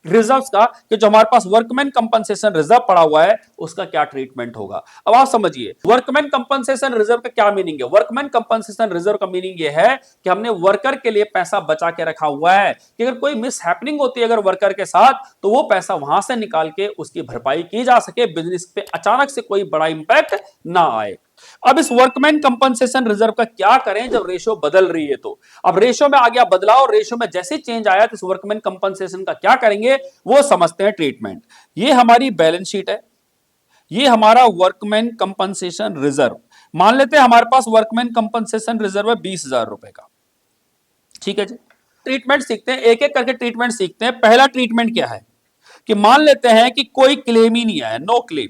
रिजर्व्स का, कि जो हमारे पास वर्कमैन कंपनसेशन रिजर्व पड़ा हुआ है उसका क्या ट्रीटमेंट होगा। अब आप समझिए वर्कमैन कंपनसेशन रिजर्व का क्या मीनिंग है। वर्कमैन कंपनसेशन रिजर्व का मीनिंग यह है कि हमने वर्कर के लिए पैसा बचा के रखा हुआ है, कि अगर कोई मिस हैपनिंग होती है अगर वर्कर के साथ, तो वो पैसा वहां से निकाल के उसकी भरपाई की जा सके, बिजनेस पे अचानक से कोई बड़ा इंपैक्ट ना आए। अब इस वर्कमैन कंपनसेशन रिजर्व का क्या करें जब रेशियो बदल रही है? तो अब रेशियो में आ गया बदलाव, रेशियो में जैसे चेंज आया तो इस वर्कमैन कंपनसेशन का क्या करेंगे वो समझते हैं ट्रीटमेंट। ये हमारी बैलेंस शीट है, ये हमारा वर्कमैन कंपनसेशन रिजर्व। मान लेते हैं हमारे पास वर्कमैन कंपनसेशन रिजर्व है 20,000 रुपए का। ठीक है जी। ट्रीटमेंट सीखते हैं, एक एक करके ट्रीटमेंट सीखते हैं। पहला ट्रीटमेंट क्या है कि मान लेते हैं कि कोई क्लेम ही नहीं आया, नो क्लेम।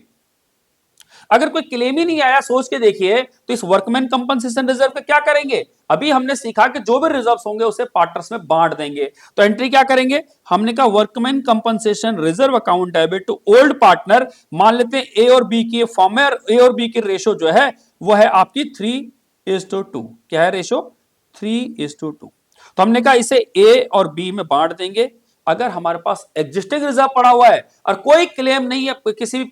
अगर कोई क्लेम ही नहीं आया, सोच के देखिए, तो इस वर्कमैन कंपनसेशन रिजर्व का क्या करेंगे? अभी हमने सीखा कि जो भी रिजर्व्स होंगे उसे पार्टनर्स में बांट देंगे। तो एंट्री क्या करेंगे? हमने कहा workman compensation reserve account debit to old partner. मान लेते हैं ए और बी की फॉर्म में, ए और बी की रेशो जो है वो है आपकी 3:2। क्या है रेशो? 3:2। तो हमने कहा इसे ए और बी में बांट देंगे। अगर हमारे पास एग्जिस्टिंग रिजर्व पड़ा हुआ है और कोई क्लेम नहीं है किसी भी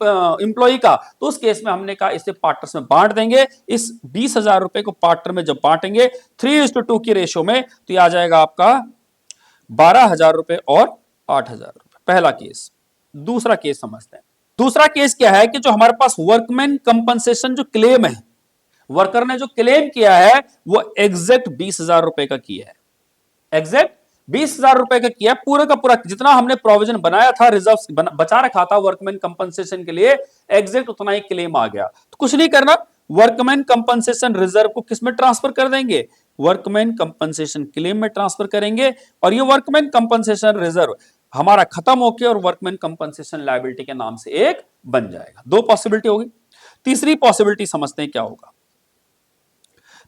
इंप्लॉई का, तो उस केस में हमने कहा इसे पार्टनर्स में बांट देंगे। इस 20,000 रुपए को पार्टनर में जब बांटेंगे 3:2 की रेशियो में, तो ये आ जाएगा आपका 12,000 रुपए और 8,000 रुपए। पहला केस। दूसरा केस समझते हैं। दूसरा केस क्या है कि जो हमारे पास वर्कमैन कंपनसेशन जो क्लेम है, वर्कर ने जो क्लेम किया है वो एग्जैक्ट 20,000 रुपए का किया है, एग्जैक्ट 20,000 रुपए का किया। पूरा का पूरा जितना हमने प्रोविजन बनाया था, रिजर्व बचा रखा था वर्कमैन कंपनसेशन के लिए, एग्जैक्ट उतना ही क्लेम आ गया। तो कुछ नहीं करना, वर्कमैन कंपनसेशन रिजर्व को किस में ट्रांसफर कर देंगे? वर्कमैन कंपनसेशन क्लेम में ट्रांसफर करेंगे, और ये वर्कमैन कंपनसेशन रिजर्व हमारा खत्म होकर और वर्कमैन कंपनसेशन लायबिलिटी के नाम से एक बन जाएगा। दो पॉसिबिलिटी होगी। तीसरी पॉसिबिलिटी समझते हैं क्या होगा।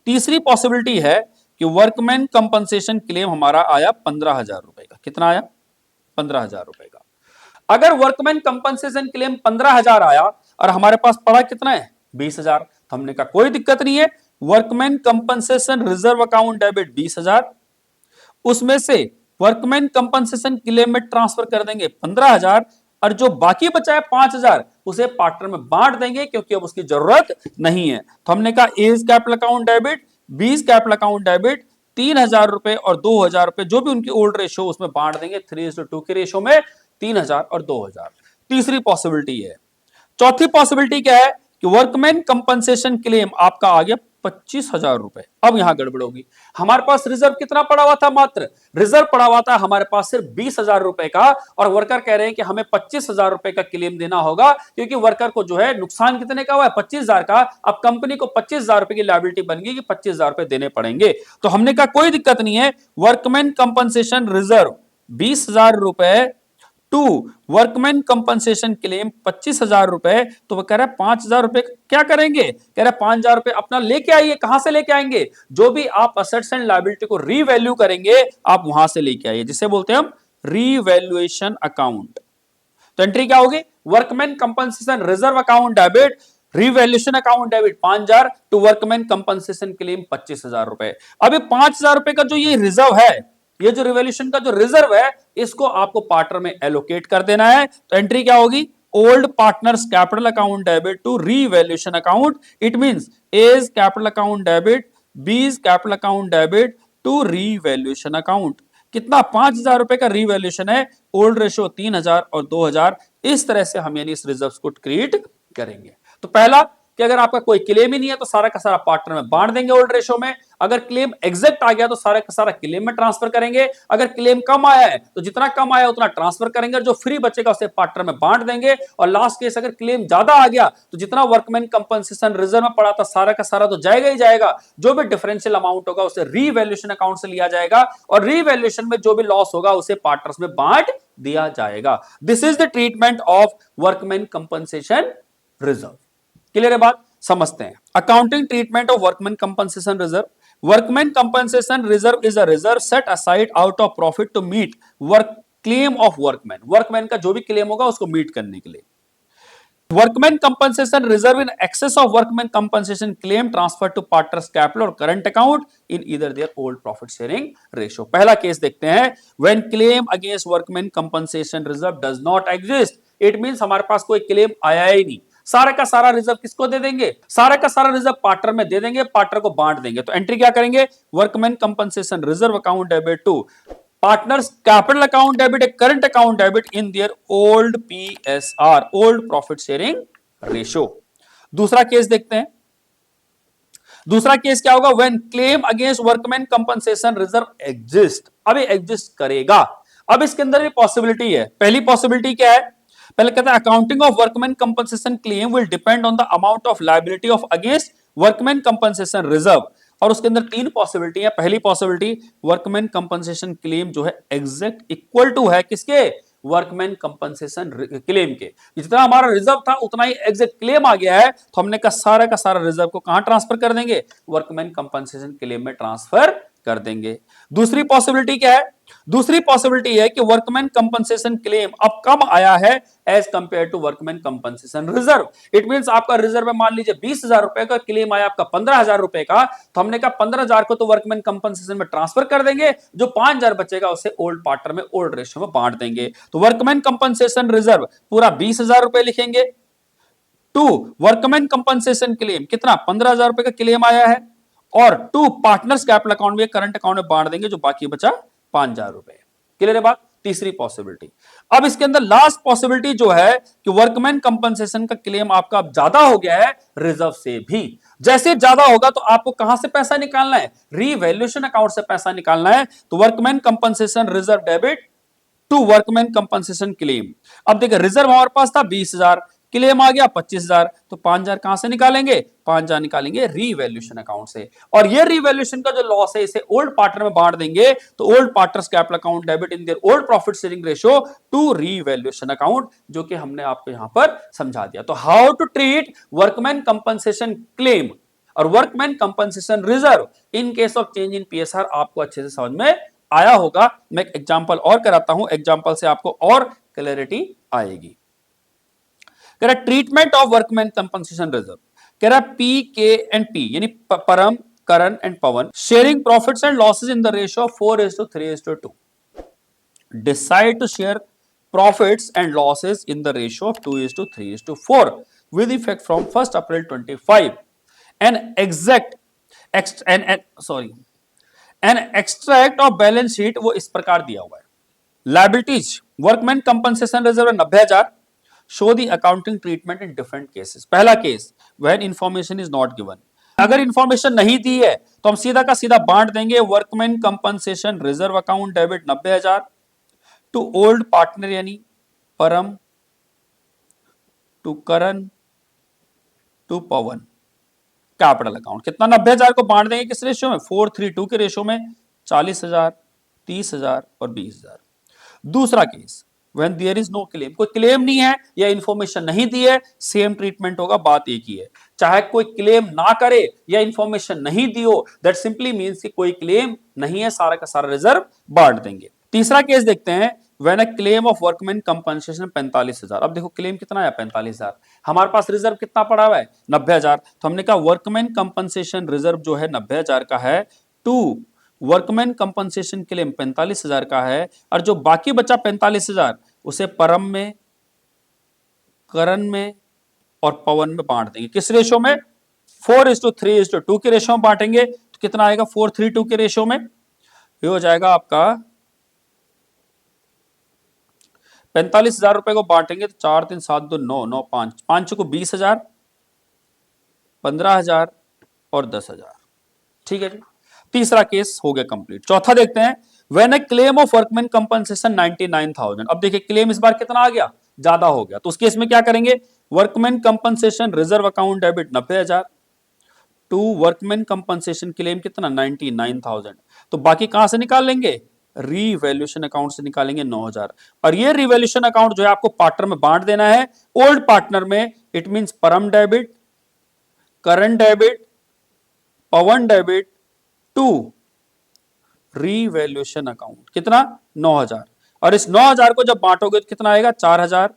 तीसरी पॉसिबिलिटी है कि वर्कमैन कंपनसेशन क्लेम हमारा आया 15,000 रुपए का। कितना आया? 15,000 रुपए का। अगर वर्कमैन कंपनसेशन क्लेम 15,000 आया और हमारे पास पड़ा कितना है 20,000, तो हमने कहा कोई दिक्कत नहीं है, workman compensation reserve account debit 20,000, उसमें से वर्कमैन कंपनसेशन क्लेम में ट्रांसफर कर देंगे 15,000 और जो बाकी बचा है 5,000 उसे पार्टनर में बांट देंगे क्योंकि अब उसकी जरूरत नहीं है। तो हमने कहा A's capital account debit, B's capital account debit, 3,000 रुपए और 2,000 रुपए जो भी उनकी ओल्ड रेशो उसमें बांट देंगे 3:2 के रेशो में, 3,000 और 2,000। तीसरी पॉसिबिलिटी है। चौथी पॉसिबिलिटी क्या है कि वर्कमैन कंपनसेशन क्लेम आपका आ गया 25,000 रुपए। अब यहां गड़बड़ होगी, हमारे पास रिजर्व कितना पड़ा हुआ था, मात्र रिजर्व पड़ा हुआ था हमारे पास सिर्फ 20,000 रुपए का, और वर्कर कह रहे हैं कि हमें 25,000 रुपए का क्लेम देना होगा क्योंकि वर्कर को जो है नुकसान कितने का हुआ है 25,000 का। अब कंपनी को 25,000 रुपए की लायबिलिटी बन गई कि 25,000 रुपए देने पड़ेंगे। तो हमने कहा कोई दिक्कत नहीं है, वर्कमैन कंपनसेशन रिजर्व 20,000 रुपए टू वर्कमैन कंपनसेशन क्लेम 25,000 रुपए। तो वो कह रहा है 5,000 रुपए क्या करेंगे, कह रहा है 5,000 रुपए अपना लेके आइए। कहां से लेके आएंगे, जो भी आप असेट्स एंड लायबिलिटी को रीवैल्यू करेंगे आप वहां से लेके आइए, जिसे बोलते हैं हम रीवैल्यूएशन अकाउंट। तो एंट्री क्या होगी, workman compensation reserve account debit, revaluation account debit 5,000 to workman compensation claim 25,000 रुपए। अभी 5,000 रुपए का जो ये रिजर्व है, ये जो रिवैल्यूएशन का जो रिजर्व है, इसको आपको पार्टनर में एलोकेट कर देना है। तो एंट्री क्या होगी, old partners capital account debit to revaluation account. It means A's capital account debit, B's capital account debit to revaluation account. कितना 5,000 रुपए का रीवैल्यूएशन है, ओल्ड रेशो 3,000 और 2,000। इस तरह से हम यानी इस रिजर्व को क्रिएट करेंगे। तो पहला कि अगर आपका कोई क्लेम ही नहीं है तो सारा का सारा पार्टनर में बांट देंगे ओल्ड रेशो में। अगर क्लेम एग्जैक्ट आ गया तो सारा का सारा क्लेम में ट्रांसफर करेंगे। अगर क्लेम कम आया है तो जितना कम आया उतना ट्रांसफर करेंगे, जो फ्री बचेगा उसे पार्टनर में बांट देंगे। और लास्ट केस अगर क्लेम ज्यादा आ गया तो जितना वर्कमैन कंपनसेशन रिजर्व में पड़ा था सारा का सारा तो जाएगा ही जाएगा, जो भी डिफरेंशियल अमाउंट होगा उसे रीवैल्यूएशन अकाउंट से लिया जाएगा और रीवैल्यूएशन में जो भी लॉस होगा उसे पार्टनर्स में बांट दिया जाएगा। This is the treatment of workman compensation reserve. Clear है बात, समझते हैं। Accounting treatment of workman compensation reserve. Workman compensation reserve is a reserve set aside out of profit to meet work claim of workman. Workman का जो भी क्लेम होगा उसको मीट करने के लिए। Workman compensation reserve in excess of workman compensation claim transfer to partners capital और current account in either their old profit sharing ratio. पहला केस देखते हैं, when claim against workman compensation reserve does not exist. It means हमारे पास कोई क्लेम आया ही नहीं, सारा का सारा रिजर्व किसको दे देंगे, सारा का सारा रिजर्व पार्टनर में दे देंगे, पार्टनर को बांट देंगे। तो एंट्री क्या करेंगे, workman compensation reserve account debit to partners capital account debit a current account debit in their old PSR, old profit sharing ratio. दूसरा केस देखते हैं। दूसरा केस क्या होगा, when claim against workman compensation reserve exist. अभी एग्जिस्ट करेगा। अब इसके अंदर भी पॉसिबिलिटी है। पहली पॉसिबिलिटी क्या है, पहले कहता है accounting of workman compensation claim will depend on the amount of liability of against workman compensation reserve. और उसके अंदर तीन पॉसिबिलिटी है। पहली पॉसिबिलिटी, वर्कमैन कंपनसेशन क्लेम जो है एग्जैक्ट इक्वल टू है किसके, वर्कमैन कंपनसेशन क्लेम के। जितना हमारा रिजर्व था उतना ही एग्जैक्ट क्लेम आ गया है, तो हमने का सारा रिजर्व को कहां ट्रांसफर कर देंगे, वर्कमैन कंपनसेशन क्लेम में ट्रांसफर कर देंगे। दूसरी पॉसिबिलिटी क्या है, दूसरी पॉसिबिलिटी है कि वर्कमैन कंपनसेशन क्लेम अब कम आया है as compare to workman compensation reserve. It means आपका रिजर्व मान लीजिए 20,000 रुपए का, क्लेम आया आपका 15,000 रुपए का, तो हमने कहा 15,000 को तो वर्कमैन कंपनसेशन में ट्रांसफर कर देंगे, जो 5,000 बचेगा उसे ओल्ड पार्टनर में ओल्ड रेशियो में बांट देंगे। तो वर्कमैन कंपनसेशन रिजर्व पूरा 20,000 रुपए लिखेंगे टू वर्कमैन कंपनसेशन क्लेम कितना 15,000 रुपए का क्लेम आया है, और टू पार्टनर्स कैपिटल अकाउंट में करंट अकाउंट में बांट देंगे, जो बाकी बचा 5,000 रुपए। क्लियर है बात, तीसरी पॉसिबिलिटी। अब इसके अंदर लास्ट पॉसिबिलिटी जो है कि वर्कमैन कंपनसेशन का क्लेम आपका अब ज्यादा हो गया है रिजर्व से भी। जैसे ज्यादा होगा तो आपको कहां से पैसा निकालना है, रीवैल्यूएशन अकाउंट से पैसा निकालना है। तो workman compensation reserve debit to workman compensation claim. अब देखिए रिजर्व हमारे पास था 20,000, क्लेम आ गया 25,000, तो 5,000 कहां से निकालेंगे, 5,000 निकालेंगे रीवैल्यूएशन अकाउंट से। और ये रीवैल्यूएशन का जो लॉस है इसे ओल्ड पार्टनर में बांट देंगे, तो old partners capital account debit in their old profit sharing ratio to revaluation account, जो कि हमने आपको यहां पर समझा दिया। तो how to treat workman compensation claim or workman compensation reserve in case of change in PSR आपको अच्छे से समझ में आया होगा। मैं एक एग्जांपल और कराता हूं, एग्जांपल से आपको और क्लैरिटी आएगी। कह रहा treatment of workman compensation reserve, कह रहा पी के एंड पी यानी Param, Karan and Pawan sharing profits and losses in the ratio of 4:3:2, decide to share profits and losses in the ratio of 2:3:4 with effect from 1st April 25. An extract of balance sheet वो इस प्रकार दिया हुआ है। Liabilities workman compensation reserve 90,000, show the accounting treatment in different cases. पहला case when information is not given, अगर इंफॉर्मेशन नहीं दी है तो हम सीधा का सीधा बांट देंगे workman compensation reserve account debit 90,000 to old partner यानी Param, to Karan, to Pawan capital account. कितना 90,000 को बांट देंगे किस रेशियो में, 4:3:2 के रेशियो में, 40,000, 30,000 और 20,000। दूसरा case when there is no claim, कोई क्लेम नहीं है या इंफॉर्मेशन नहीं दी है, सेम ट्रीटमेंट होगा, बात एक ही है। चाहे कोई क्लेम ना करे या इंफॉर्मेशन नहीं दी हो, दैट सिंपली मींस कि कोई क्लेम नहीं है, सारा का सारा रिजर्व बांट देंगे। तीसरा केस देखते हैं when a claim of workman compensation 45,000। अब देखो क्लेम कितना है 45,000, हमारे पास रिजर्व कितना पड़ा हुआ है 90,000, तो हमने कहा वर्कमैन कंपनसेशन रिजर्व जो है 90,000 का है, टू वर्कमैन कंपनसेशन क्लेम 45,000 का है, और जो बाकी बचा 45,000 उसे परम में, करण में और पवन में बांट देंगे। किस रेशियो में, 4:3:2 के रेशियो में बांटेंगे। तो कितना आएगा 4:3:2 के रेशियो में, ये हो जाएगा आपका 45,000 रुपए को बांटेंगे तो 4 3 7 2 9 9 5 5 को 20,000, 15,000 और 10,000। ठीक है जी, तीसरा केस हो गया कंप्लीट। चौथा देखते हैं when A claim of workman compensation 99,000। अब देखिए क्लेम इस बार कितना आ गया, ज्यादा हो गया, तो उस केस में क्या करेंगे, workman compensation reserve account debit 90,000 to workman compensation claim कितना 99,000, तो बाकी कहां से निकाल लेंगे, रीवैल्यूएशन अकाउंट से निकालेंगे 9,000, और ये रीवैल्यूएशन अकाउंट जो है आपको पार्टनर में बांट देना है। ओल्ड पार्टनर में it means Param debit, current debit, Pawan debit to revaluation account कितना 9,000, और इस 9,000 को जब बांटोगे तो कितना आएगा 4,000,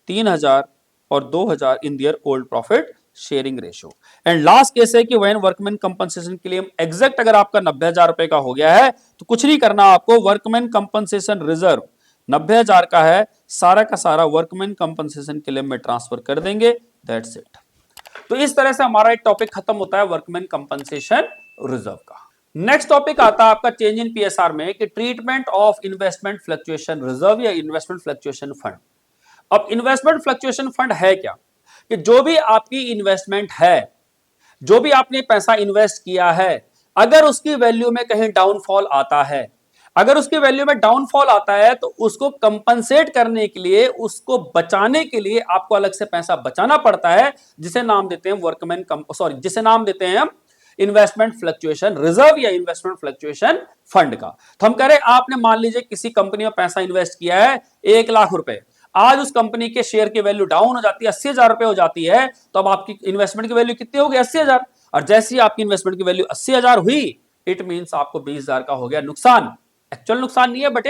3,000 और 2,000 in their old profit sharing ratio. And last case है कि when workman compensation claim exact अगर आपका 90,000 रुपए का हो गया है तो कुछ नहीं करना आपको, वर्कमैन कंपनसेशन रिजर्व 90,000 का है, सारा का सारा वर्कमैन कंपनसेशन क्लेम में ट्रांसफर कर देंगे, दैट्स इट। तो इस तरह से हमारा एक टॉपिक खत्म होता है वर्कमैन कंपनसेशन रिजर्व का। नेक्स्ट टॉपिक आता है आपका चेंज इन पीएसआर में कि treatment of investment fluctuation reserve या इन्वेस्टमेंट फ्लक्चुएशन फंड। अब इन्वेस्टमेंट फ्लक्चुएशन फंड है क्या, कि जो भी आपकी इन्वेस्टमेंट है, जो भी आपने पैसा इन्वेस्ट किया है, अगर उसकी वैल्यू में कहीं डाउनफॉल आता है, अगर उसकी वैल्यू में डाउनफॉल आता है तो उसको कंपनसेट करने के लिए, उसको बचाने के लिए आपको अलग से पैसा बचाना पड़ता है, जिसे नाम देते हैं जिसे नाम देते हैं हम इन्वेस्टमेंट फ्लक्चुएशन रिजर्व या इन्वेस्टमेंट फ्लक्चुएशन फंड का। तो हम कह रहे हैं आपने मान लीजिए किसी कंपनी में पैसा इन्वेस्ट किया है 1,00,000 रुपए, आज उस कंपनी के शेयर की वैल्यू डाउन हो जाती है, 80,000 रुपए हो जाती है, तो अब आपकी इन्वेस्टमेंट की वैल्यू कितनी हो गई 80,000, और जैसे ही आपकी इन्वेस्टमेंट की वैल्यू 80,000 हुई, इट मींस आपको 20,000 का हो गया नुकसान। एक्चुअल नुकसान नहीं है बट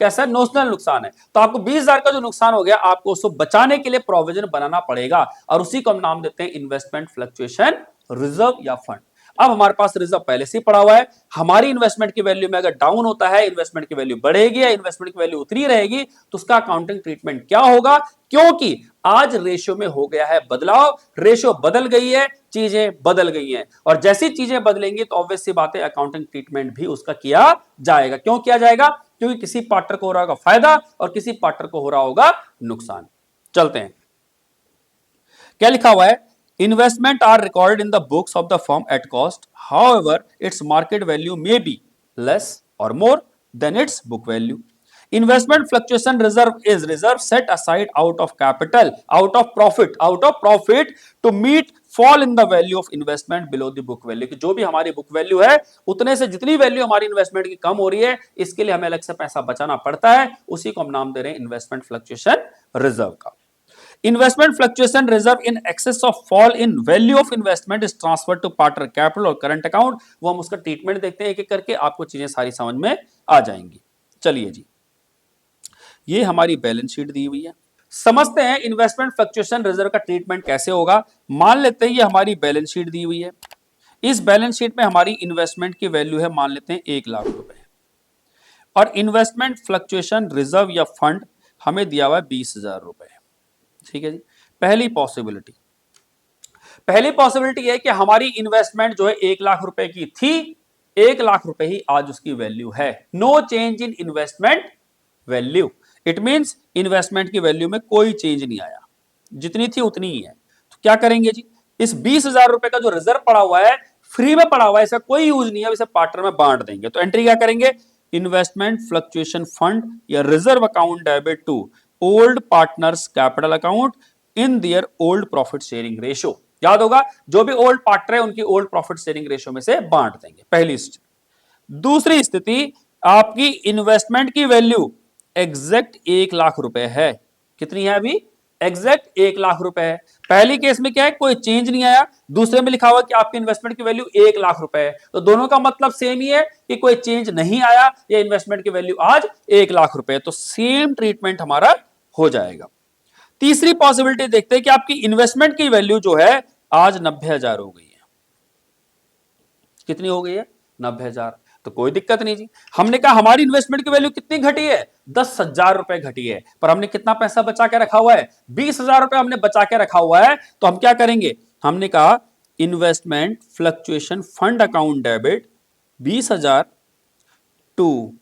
कैसा नोशनल नुकसान है, तो आपको 20,000 का जो नुकसान हो गया आपको उसको बचाने के लिए प्रोविजन बनाना पड़ेगा, और उसी को हम नाम देते हैं इन्वेस्टमेंट फ्लक्चुएशन रिजर्व या फंड। अब हमारे पास रिजर्व पहले से ही पड़ा हुआ है, हमारी इन्वेस्टमेंट की वैल्यू में अगर डाउन होता है, इन्वेस्टमेंट की वैल्यू बढ़ेगी या इन्वेस्टमेंट की वैल्यू उतरी रहेगी, तो उसका अकाउंटिंग ट्रीटमेंट क्या होगा, क्योंकि आज रेशियो में हो गया है बदलाव, रेशियो बदल गई है, चीजें बदल गई हैं, और जैसी चीजें बदलेंगी तो ऑब्वियस सी बात है अकाउंटिंग ट्रीटमेंट भी उसका किया जाएगा। क्यों किया जाएगा, क्योंकि किसी पार्टनर को हो रहा होगा फायदा और किसी पार्टनर को हो रहा होगा नुकसान। चलते हैं, क्या लिखा हुआ है, investment are recorded in the books of the firm at cost, however its market value may be less or more than its book value. Investment fluctuation reserve is reserve set aside out of capital, out of profit to meet fall in the value of investment below the book value, कि जो भी हमारी बुक वैल्यू है उतने से जितनी वैल्यू हमारी इन्वेस्टमेंट की कम हो रही है, इसके लिए हमें अलग से पैसा बचाना पड़ता है, उसी को हम नाम दे रहे हैं इन्वेस्टमेंट फ्लक्चुएशन रिजर्व का। Investment fluctuation reserve in excess of fall in value of investment is transfer to partner capital और करंट अकाउंट। वो हम उसका ट्रीटमेंट देखते हैं एक एक करके, आपको चीजें सारी समझ में आ जाएंगी। चलिए जी, ये हमारी बैलेंस शीट दी हुई है, समझते हैं इन्वेस्टमेंट फ्लक्चुएशन रिजर्व का ट्रीटमेंट कैसे होगा। मान लेते हैं ये हमारी बैलेंस शीट दी हुई है, इस बैलेंस शीट में हमारी इन्वेस्टमेंट की वैल्यू है मान लेते हैं 1,00,000 रुपए, और इन्वेस्टमेंट फ्लक्चुएशन रिजर्व या फंड हमें दिया हुआ है 20,000 रुपए। ठीक है जी। पहली पॉसिबिलिटी है कि हमारी इन्वेस्टमेंट जो है 1,00,000 रुपए की थी, 1,00,000 रुपए ही आज उसकी वैल्यू है। No change in investment value, it means investment की वैल्यू में कोई चेंज नहीं आया, जितनी थी उतनी ही है। तो क्या करेंगे जी, इस 20,000 रुपए का जो रिजर्व पड़ा हुआ है, फ्री में पड़ा हुआ है, इसका कोई यूज नहीं है, इसे पार्टनर में बांट देंगे। तो एंट्री क्या करेंगे, इन्वेस्टमेंट फ्लक्चुएशन फंड या reserve account debit to old partners capital account in their old profit sharing ratio. याद होगा, जो भी ओल्ड पार्टनर है उनकी ओल्ड प्रॉफिट शेयरिंग रेशियो में से बांट देंगे, पहली स्थिति। दूसरी स्थिति, आपकी इन्वेस्टमेंट की वैल्यू एग्जैक्ट 1,00,000 रुपए है। कितनी है अभी, एग्जैक्ट 1,00,000 रुपए है। पहली केस में क्या है, कोई चेंज नहीं आया, दूसरे में लिखा हुआ कि आपकी इन्वेस्टमेंट की वैल्यू 1,00,000 रुपए है। तो दोनों का मतलब सेम ही है कि कोई चेंज नहीं आया, ये इन्वेस्टमेंट की वैल्यू आज 1,00,000 रुपए, तो सेम ट्रीटमेंट हमारा हो जाएगा। तीसरी पॉसिबिलिटी देखते हैं कि आपकी इन्वेस्टमेंट की वैल्यू जो है आज 90,000 हो गई है। कितनी हो गई है, 90,000। तो कोई दिक्कत नहीं जी, हमने कहा हमारी इन्वेस्टमेंट की वैल्यू कितनी घटी है, 10,000 रुपए घटी है, पर हमने कितना पैसा बचा के रखा हुआ है, 20,000 रुपए हमने बचा के रखा हुआ है। तो हम क्या करेंगे, हमने कहा investment fluctuation fund account debit 20,000 to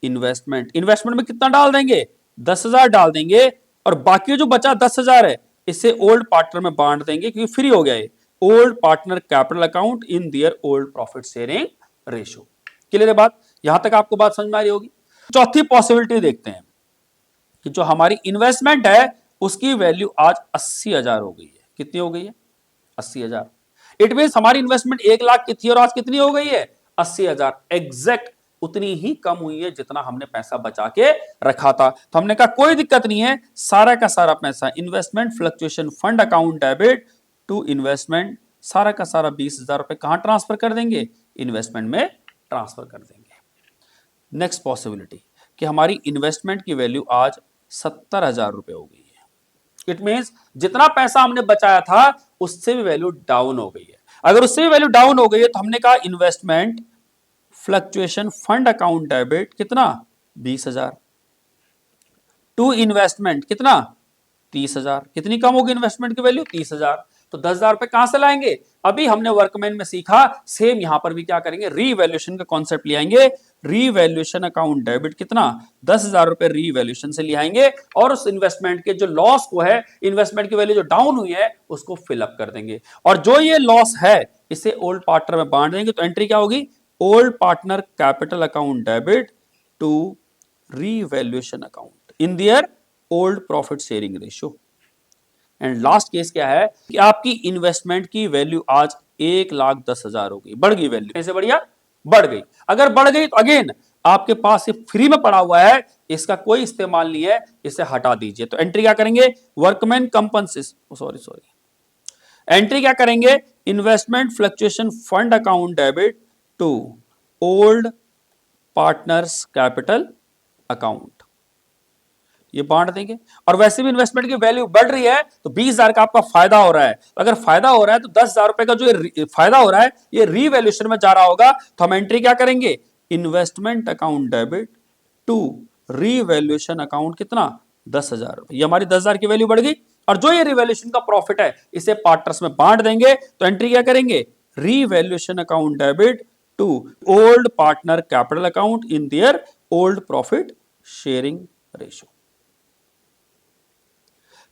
investment में कितना डाल देंगे, 10,000 डाल देंगे, और बाकी जो बचा 10,000 है इसे ओल्ड पार्टनर में बांट देंगे, क्योंकि फ्री हो गया है, old partner capital account in their old profit sharing ratio. Clear है बात, यहां तक आपको बात समझ में आ रही होगी। चौथी पॉसिबिलिटी देखते हैं कि जो हमारी इन्वेस्टमेंट है उसकी वैल्यू आज 80,000 हो गई है। कितनी हो गई है, 80,000। इट मीन हमारी इन्वेस्टमेंट 1,00,000 की थी और आज कितनी हो गई है, 80,000। एग्जैक्ट उतनी ही कम हुई है जितना हमने पैसा बचा के रखा था। तो हमने कहा कोई दिक्कत नहीं है, सारा का सारा पैसा investment fluctuation fund account debit to investment, सारा का सारा 20,000 रुपए कहां ट्रांसफर कर देंगे, इन्वेस्टमेंट में ट्रांसफर कर देंगे। नेक्स्ट पॉसिबिलिटी कि हमारी इन्वेस्टमेंट की वैल्यू आज 70,000 रुपए हो गई है। इट मींस जितना पैसा हमने बचाया था उससे भी वैल्यू डाउन हो गई है। अगर उससे भी वैल्यू डाउन हो गई है तो हमने कहा investment fluctuation fund account debit कितना, 20,000 टू इन्वेस्टमेंट कितना, 30,000। कितनी कम होगी इन्वेस्टमेंट की वैल्यू, 30,000। तो 10,000 रुपए कहां से लाएंगे, अभी हमने वर्कमैन में सीखा, सेम यहां पर भी क्या करेंगे, रीवैल्यूएशन का कॉन्सेप्ट ले आएंगे। रीवैल्यूएशन अकाउंट डेबिट कितना, 10,000 रुपए रीवैल्यूएशन से ले आएंगे, और उस इन्वेस्टमेंट के जो लॉस को है, इन्वेस्टमेंट की वैल्यू जो डाउन हुई है उसको फिलअप कर देंगे, और जो ये लॉस है इसे ओल्ड पार्टनर में बांट देंगे। तो एंट्री क्या होगी, old partner capital account debit to revaluation account in their old profit sharing ratio. And last case क्या है कि आपकी इन्वेस्टमेंट की वैल्यू आज 1,10,000 हो गई, बढ़ गई वैल्यू, कैसे बढ़िया, बढ़ गई। अगर बढ़ गई तो अगेन आपके पास ये फ्री में पड़ा हुआ है, इसका कोई इस्तेमाल नहीं है, इसे हटा दीजिए। तो एंट्री क्या करेंगे, वर्कमैन कंपनसेशन, एंट्री क्या करेंगे, investment fluctuation fund account debit to old partners capital account, ये बांट देंगे। और वैसे भी इन्वेस्टमेंट की वैल्यू बढ़ रही है तो 20,000 का आपका फायदा हो रहा है। तो अगर फायदा हो रहा है तो 10,000 रुपए का जो फायदा हो रहा है ये रीवैल्यूएशन में जा रहा होगा। तो हम एंट्री क्या करेंगे, investment account debit to revaluation account कितना, 10,000 रुपए। ये हमारी 10,000 की वैल्यू बढ़ गई, और जो ये रिवैल्यूएशन का प्रॉफिट है इसे पार्टनर्स में बांट देंगे। तो एंट्री क्या करेंगे, revaluation account debit to old partner capital account in their old profit sharing ratio.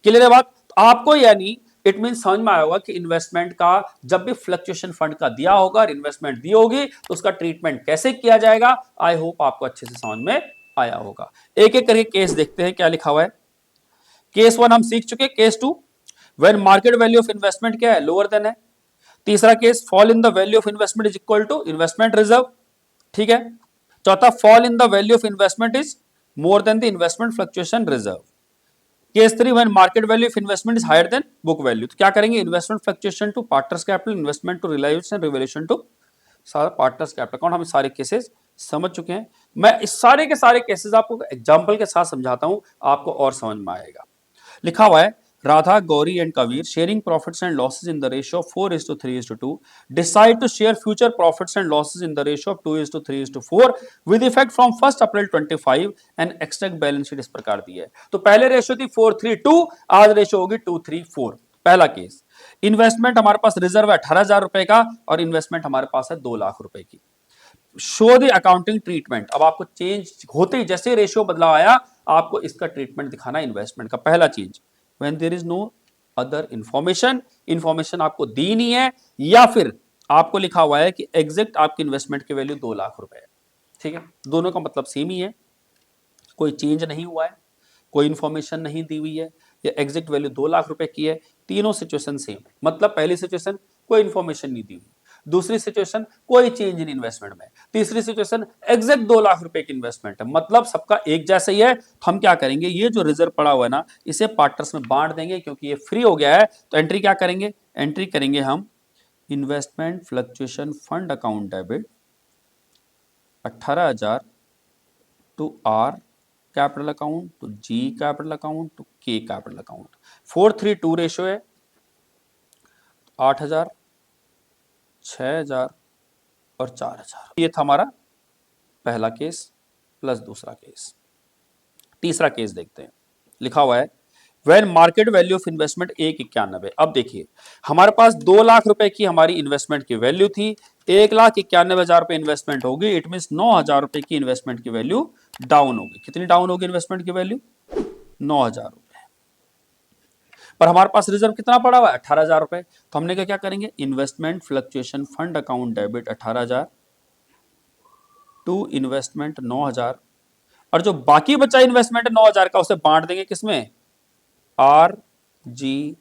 Clear है बात, तो आपको यानी इट मीन समझ में आया होगा कि इन्वेस्टमेंट का जब भी फ्लक्चुएशन फंड का दिया होगा और इन्वेस्टमेंट दी होगी तो उसका ट्रीटमेंट कैसे किया जाएगा। आई होप आपको अच्छे से समझ में आया होगा। एक एक करके केस देखते हैं क्या लिखा हुआ है। केस 1 हम सीख चुके, case 2 when market value of investment क्या है, लोअर देन है। तीसरा case fall in the value of investment is equal to investment reserve, ठीक है। चौथा fall in the value of investment is more than the investment fluctuation reserve. Case 3 when market value of investment is higher than book value. तो क्या करेंगे, investment fluctuation to partners capital, investment to realization, revaluation to सारा पार्टनर्स कैपिटल अकाउंट। हम सारे केसेस समझ चुके हैं। मैं इस सारे के सारे केसेस आपको एग्जांपल के साथ समझाता हूं, आपको और समझ में आएगा। लिखा हुआ है Radha Gauri and Kabir sharing profits and losses in the ratio of 4:3:2 decide to share future profits and losses in the ratio of 2:3:4 with effect from 1 April 25 and extract balance sheet इस प्रकार दी है। तो पहले रेशियो थी 4:3:2, आज रेशियो होगी 2:3:4। पहला केस, इन्वेस्टमेंट हमारे पास रिजर्व है 18,000 रुपए का और इन्वेस्टमेंट हमारे पास है 2 लाख रुपए की। शो द अकाउंटिंग ट्रीटमेंट, अब आपको चेंज होते ही जैसे रेशियो बदलाव आया आपको इसका ट्रीटमेंट दिखाना इन्वेस्टमेंट का। पहला चीज, when there is no other information आपको दी नहीं है या फिर आपको लिखा हुआ है कि एग्जैक्ट आपकी इन्वेस्टमेंट की वैल्यू 2 लाख रुपए है। ठीक है, दोनों का मतलब सेम ही है, कोई चेंज नहीं हुआ है, कोई इंफॉर्मेशन नहीं दी हुई है, या एग्जैक्ट वैल्यू 2 लाख रुपए की है। तीनों सिचुएशन सेम, मतलब पहली सिचुएशन कोई इंफॉर्मेशन नहीं दी हुई, दूसरी सिचुएशन कोई चेंज इन इन्वेस्टमेंट में, तीसरी सिचुएशन एग्जैक्ट 2 लाख रुपए की इन्वेस्टमेंट है, मतलब सबका एक जैसा ही है। तो हम क्या करेंगे, ये जो रिजर्व पड़ा हुआ है ना इसे पार्टनर्स में बांट देंगे, क्योंकि ये फ्री हो गया है। तो एंट्री क्या करेंगे, एंट्री करेंगे हम investment fluctuation fund account debit 18,000 to R capital account to G capital account to K capital account. 4:3:2 ratio है, 8,000, 6,000 और 4,000। ये था हमारा पहला केस प्लस दूसरा केस। तीसरा केस देखते हैं, लिखा हुआ है when market value of investment 191। अब देखिए हमारे पास 2 लाख रुपए की हमारी इन्वेस्टमेंट की वैल्यू थी, 1,91,000 रुपए इन्वेस्टमेंट होगी, इट मीन 9,000 रुपए की इन्वेस्टमेंट की वैल्यू डाउन होगी। कितनी डाउन होगी इन्वेस्टमेंट की वैल्यू, 9,000 रुपए। पर हमारे पास रिजर्व कितना पड़ा हुआ है, 18,000 रुपए। तो हमने क्या करेंगे, investment fluctuation fund account debit 18,000 to investment 9,000, और जो बाकी बचा इन्वेस्टमेंट 9,000 का उसे बांट देंगे किसमें, आर जी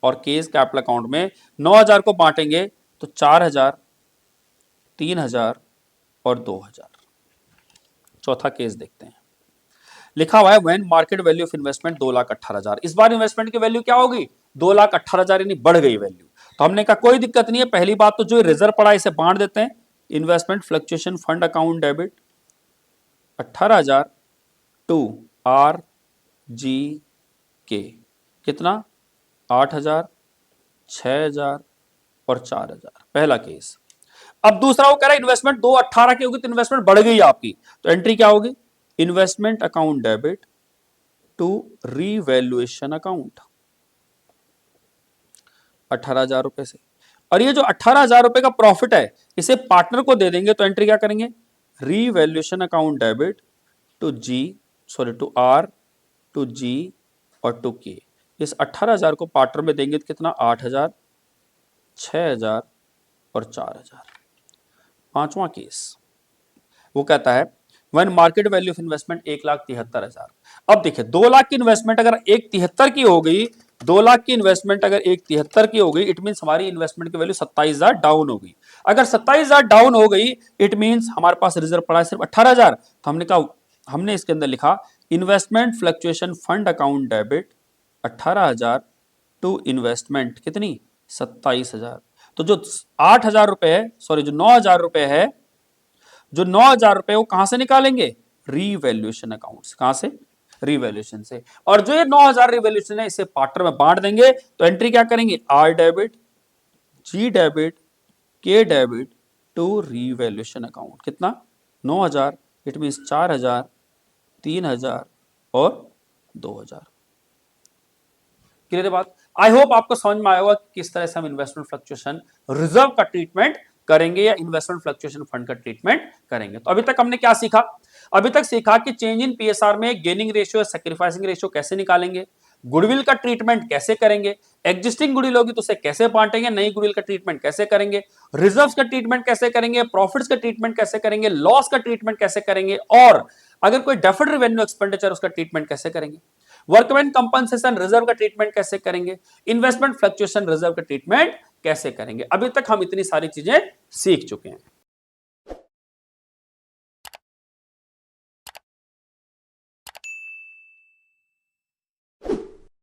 और केस कैपिटल अकाउंट में। 9,000 को बांटेंगे तो 4,000, 3,000 और 2,000। चौथा केस देखते हैं, लिखा हुआ है when market value of investment 2,18,000। इस बार इन्वेस्टमेंट की वैल्यू क्या होगी, 2,18,000 यानी बढ़ गई वैल्यू। तो हमने कहा कोई दिक्कत नहीं है, पहली बात तो जो रिजर्व पड़ा इसे बांट देते हैं, investment fluctuation fund account debit 18,000 to आर जी के, कितना 8,000, 6,000 और 4,000। पहला केस। अब दूसरा वो कह रहा है इन्वेस्टमेंट 2,18 की होगी तो इन्वेस्टमेंट बढ़ गई आपकी, तो एंट्री क्या होगी, investment account debit to revaluation account 18,000 रुपए से। और ये जो 18,000 रुपए का प्रॉफिट है इसे पार्टनर को दे देंगे, तो एंट्री क्या करेंगे, revaluation account debit to G, sorry to R, to G और टू के। इस 18,000 को पार्टनर में देंगे तो कितना, 8,000, 6,000 और 4,000। पांचवा केस, वो कहता है one market value of investment 1,73,000। अब देखिए 2 लाख की इन्वेस्टमेंट अगर 1,73 की हो गई, 2 लाख की इन्वेस्टमेंट अगर 1,73 की हो गई, इट मीन हमारी इन्वेस्टमेंट की वैल्यू 27,000 डाउन हो गई। अगर 27,000 डाउन हो गई इट मीन हमारे पास रिजर्व पड़ा है सिर्फ 18,000। तो हमने कहा, हमने इसके अंदर लिखा investment fluctuation fund account debit 18,000 to investment कितनी, 27,000। तो जो 8,000 रुपए है, सॉरी जो 9,000 रुपए है, जो 9,000 रुपए वो कहां से निकालेंगे, रीवैल्यूएशन अकाउंट से। कहां से, रीवैल्यूएशन से। और जो ये 9,000 रीवैल्यूएशन है इसे पार्टनर में बांट देंगे, तो एंट्री क्या करेंगे, आर डेबिट, जी डेबिट, के डेबिट टू रीवैल्यूएशन अकाउंट। कितना, 9,000, इट मीन 4,000, 3,000 और 2,000। क्लियर है बात। आई होप आपको समझ में आया होगा कि किस तरह से हम इन्वेस्टमेंट फ्लक्चुएशन रिजर्व का ट्रीटमेंट करेंगे या इन्वेस्टमेंट फ्लक्चुएशन फंड का ट्रीटमेंट करेंगे। तो अभी तक हमने क्या सीखा, अभी तक सीखा कि चेंज इन पीएसआर में गेनिंग रेशियो, सैक्रिफाइसिंग रेशियो कैसे निकालेंगे, गुडविल का ट्रीटमेंट कैसे करेंगे, एग्जिस्टिंग गुडविल होगी तो उसे कैसे बांटेंगे, नई गुडविल का ट्रीटमेंट कैसे करेंगे, रिजर्व्स का ट्रीटमेंट कैसे करेंगे, प्रॉफिट्स का ट्रीटमेंट कैसे करेंगे, लॉस का ट्रीटमेंट कैसे करेंगे, और अगर कोई डेफर्ड रेवेन्यू एक्सपेंडिचर उसका ट्रीटमेंट कैसे करेंगे, वर्कमैन कंपनसेशन रिजर्व का ट्रीटमेंट कैसे करेंगे, इन्वेस्टमेंट फ्लक्चुएशन रिजर्व का ट्रीटमेंट कैसे करेंगे। अभी तक हम इतनी सारी चीजें सीख चुके हैं।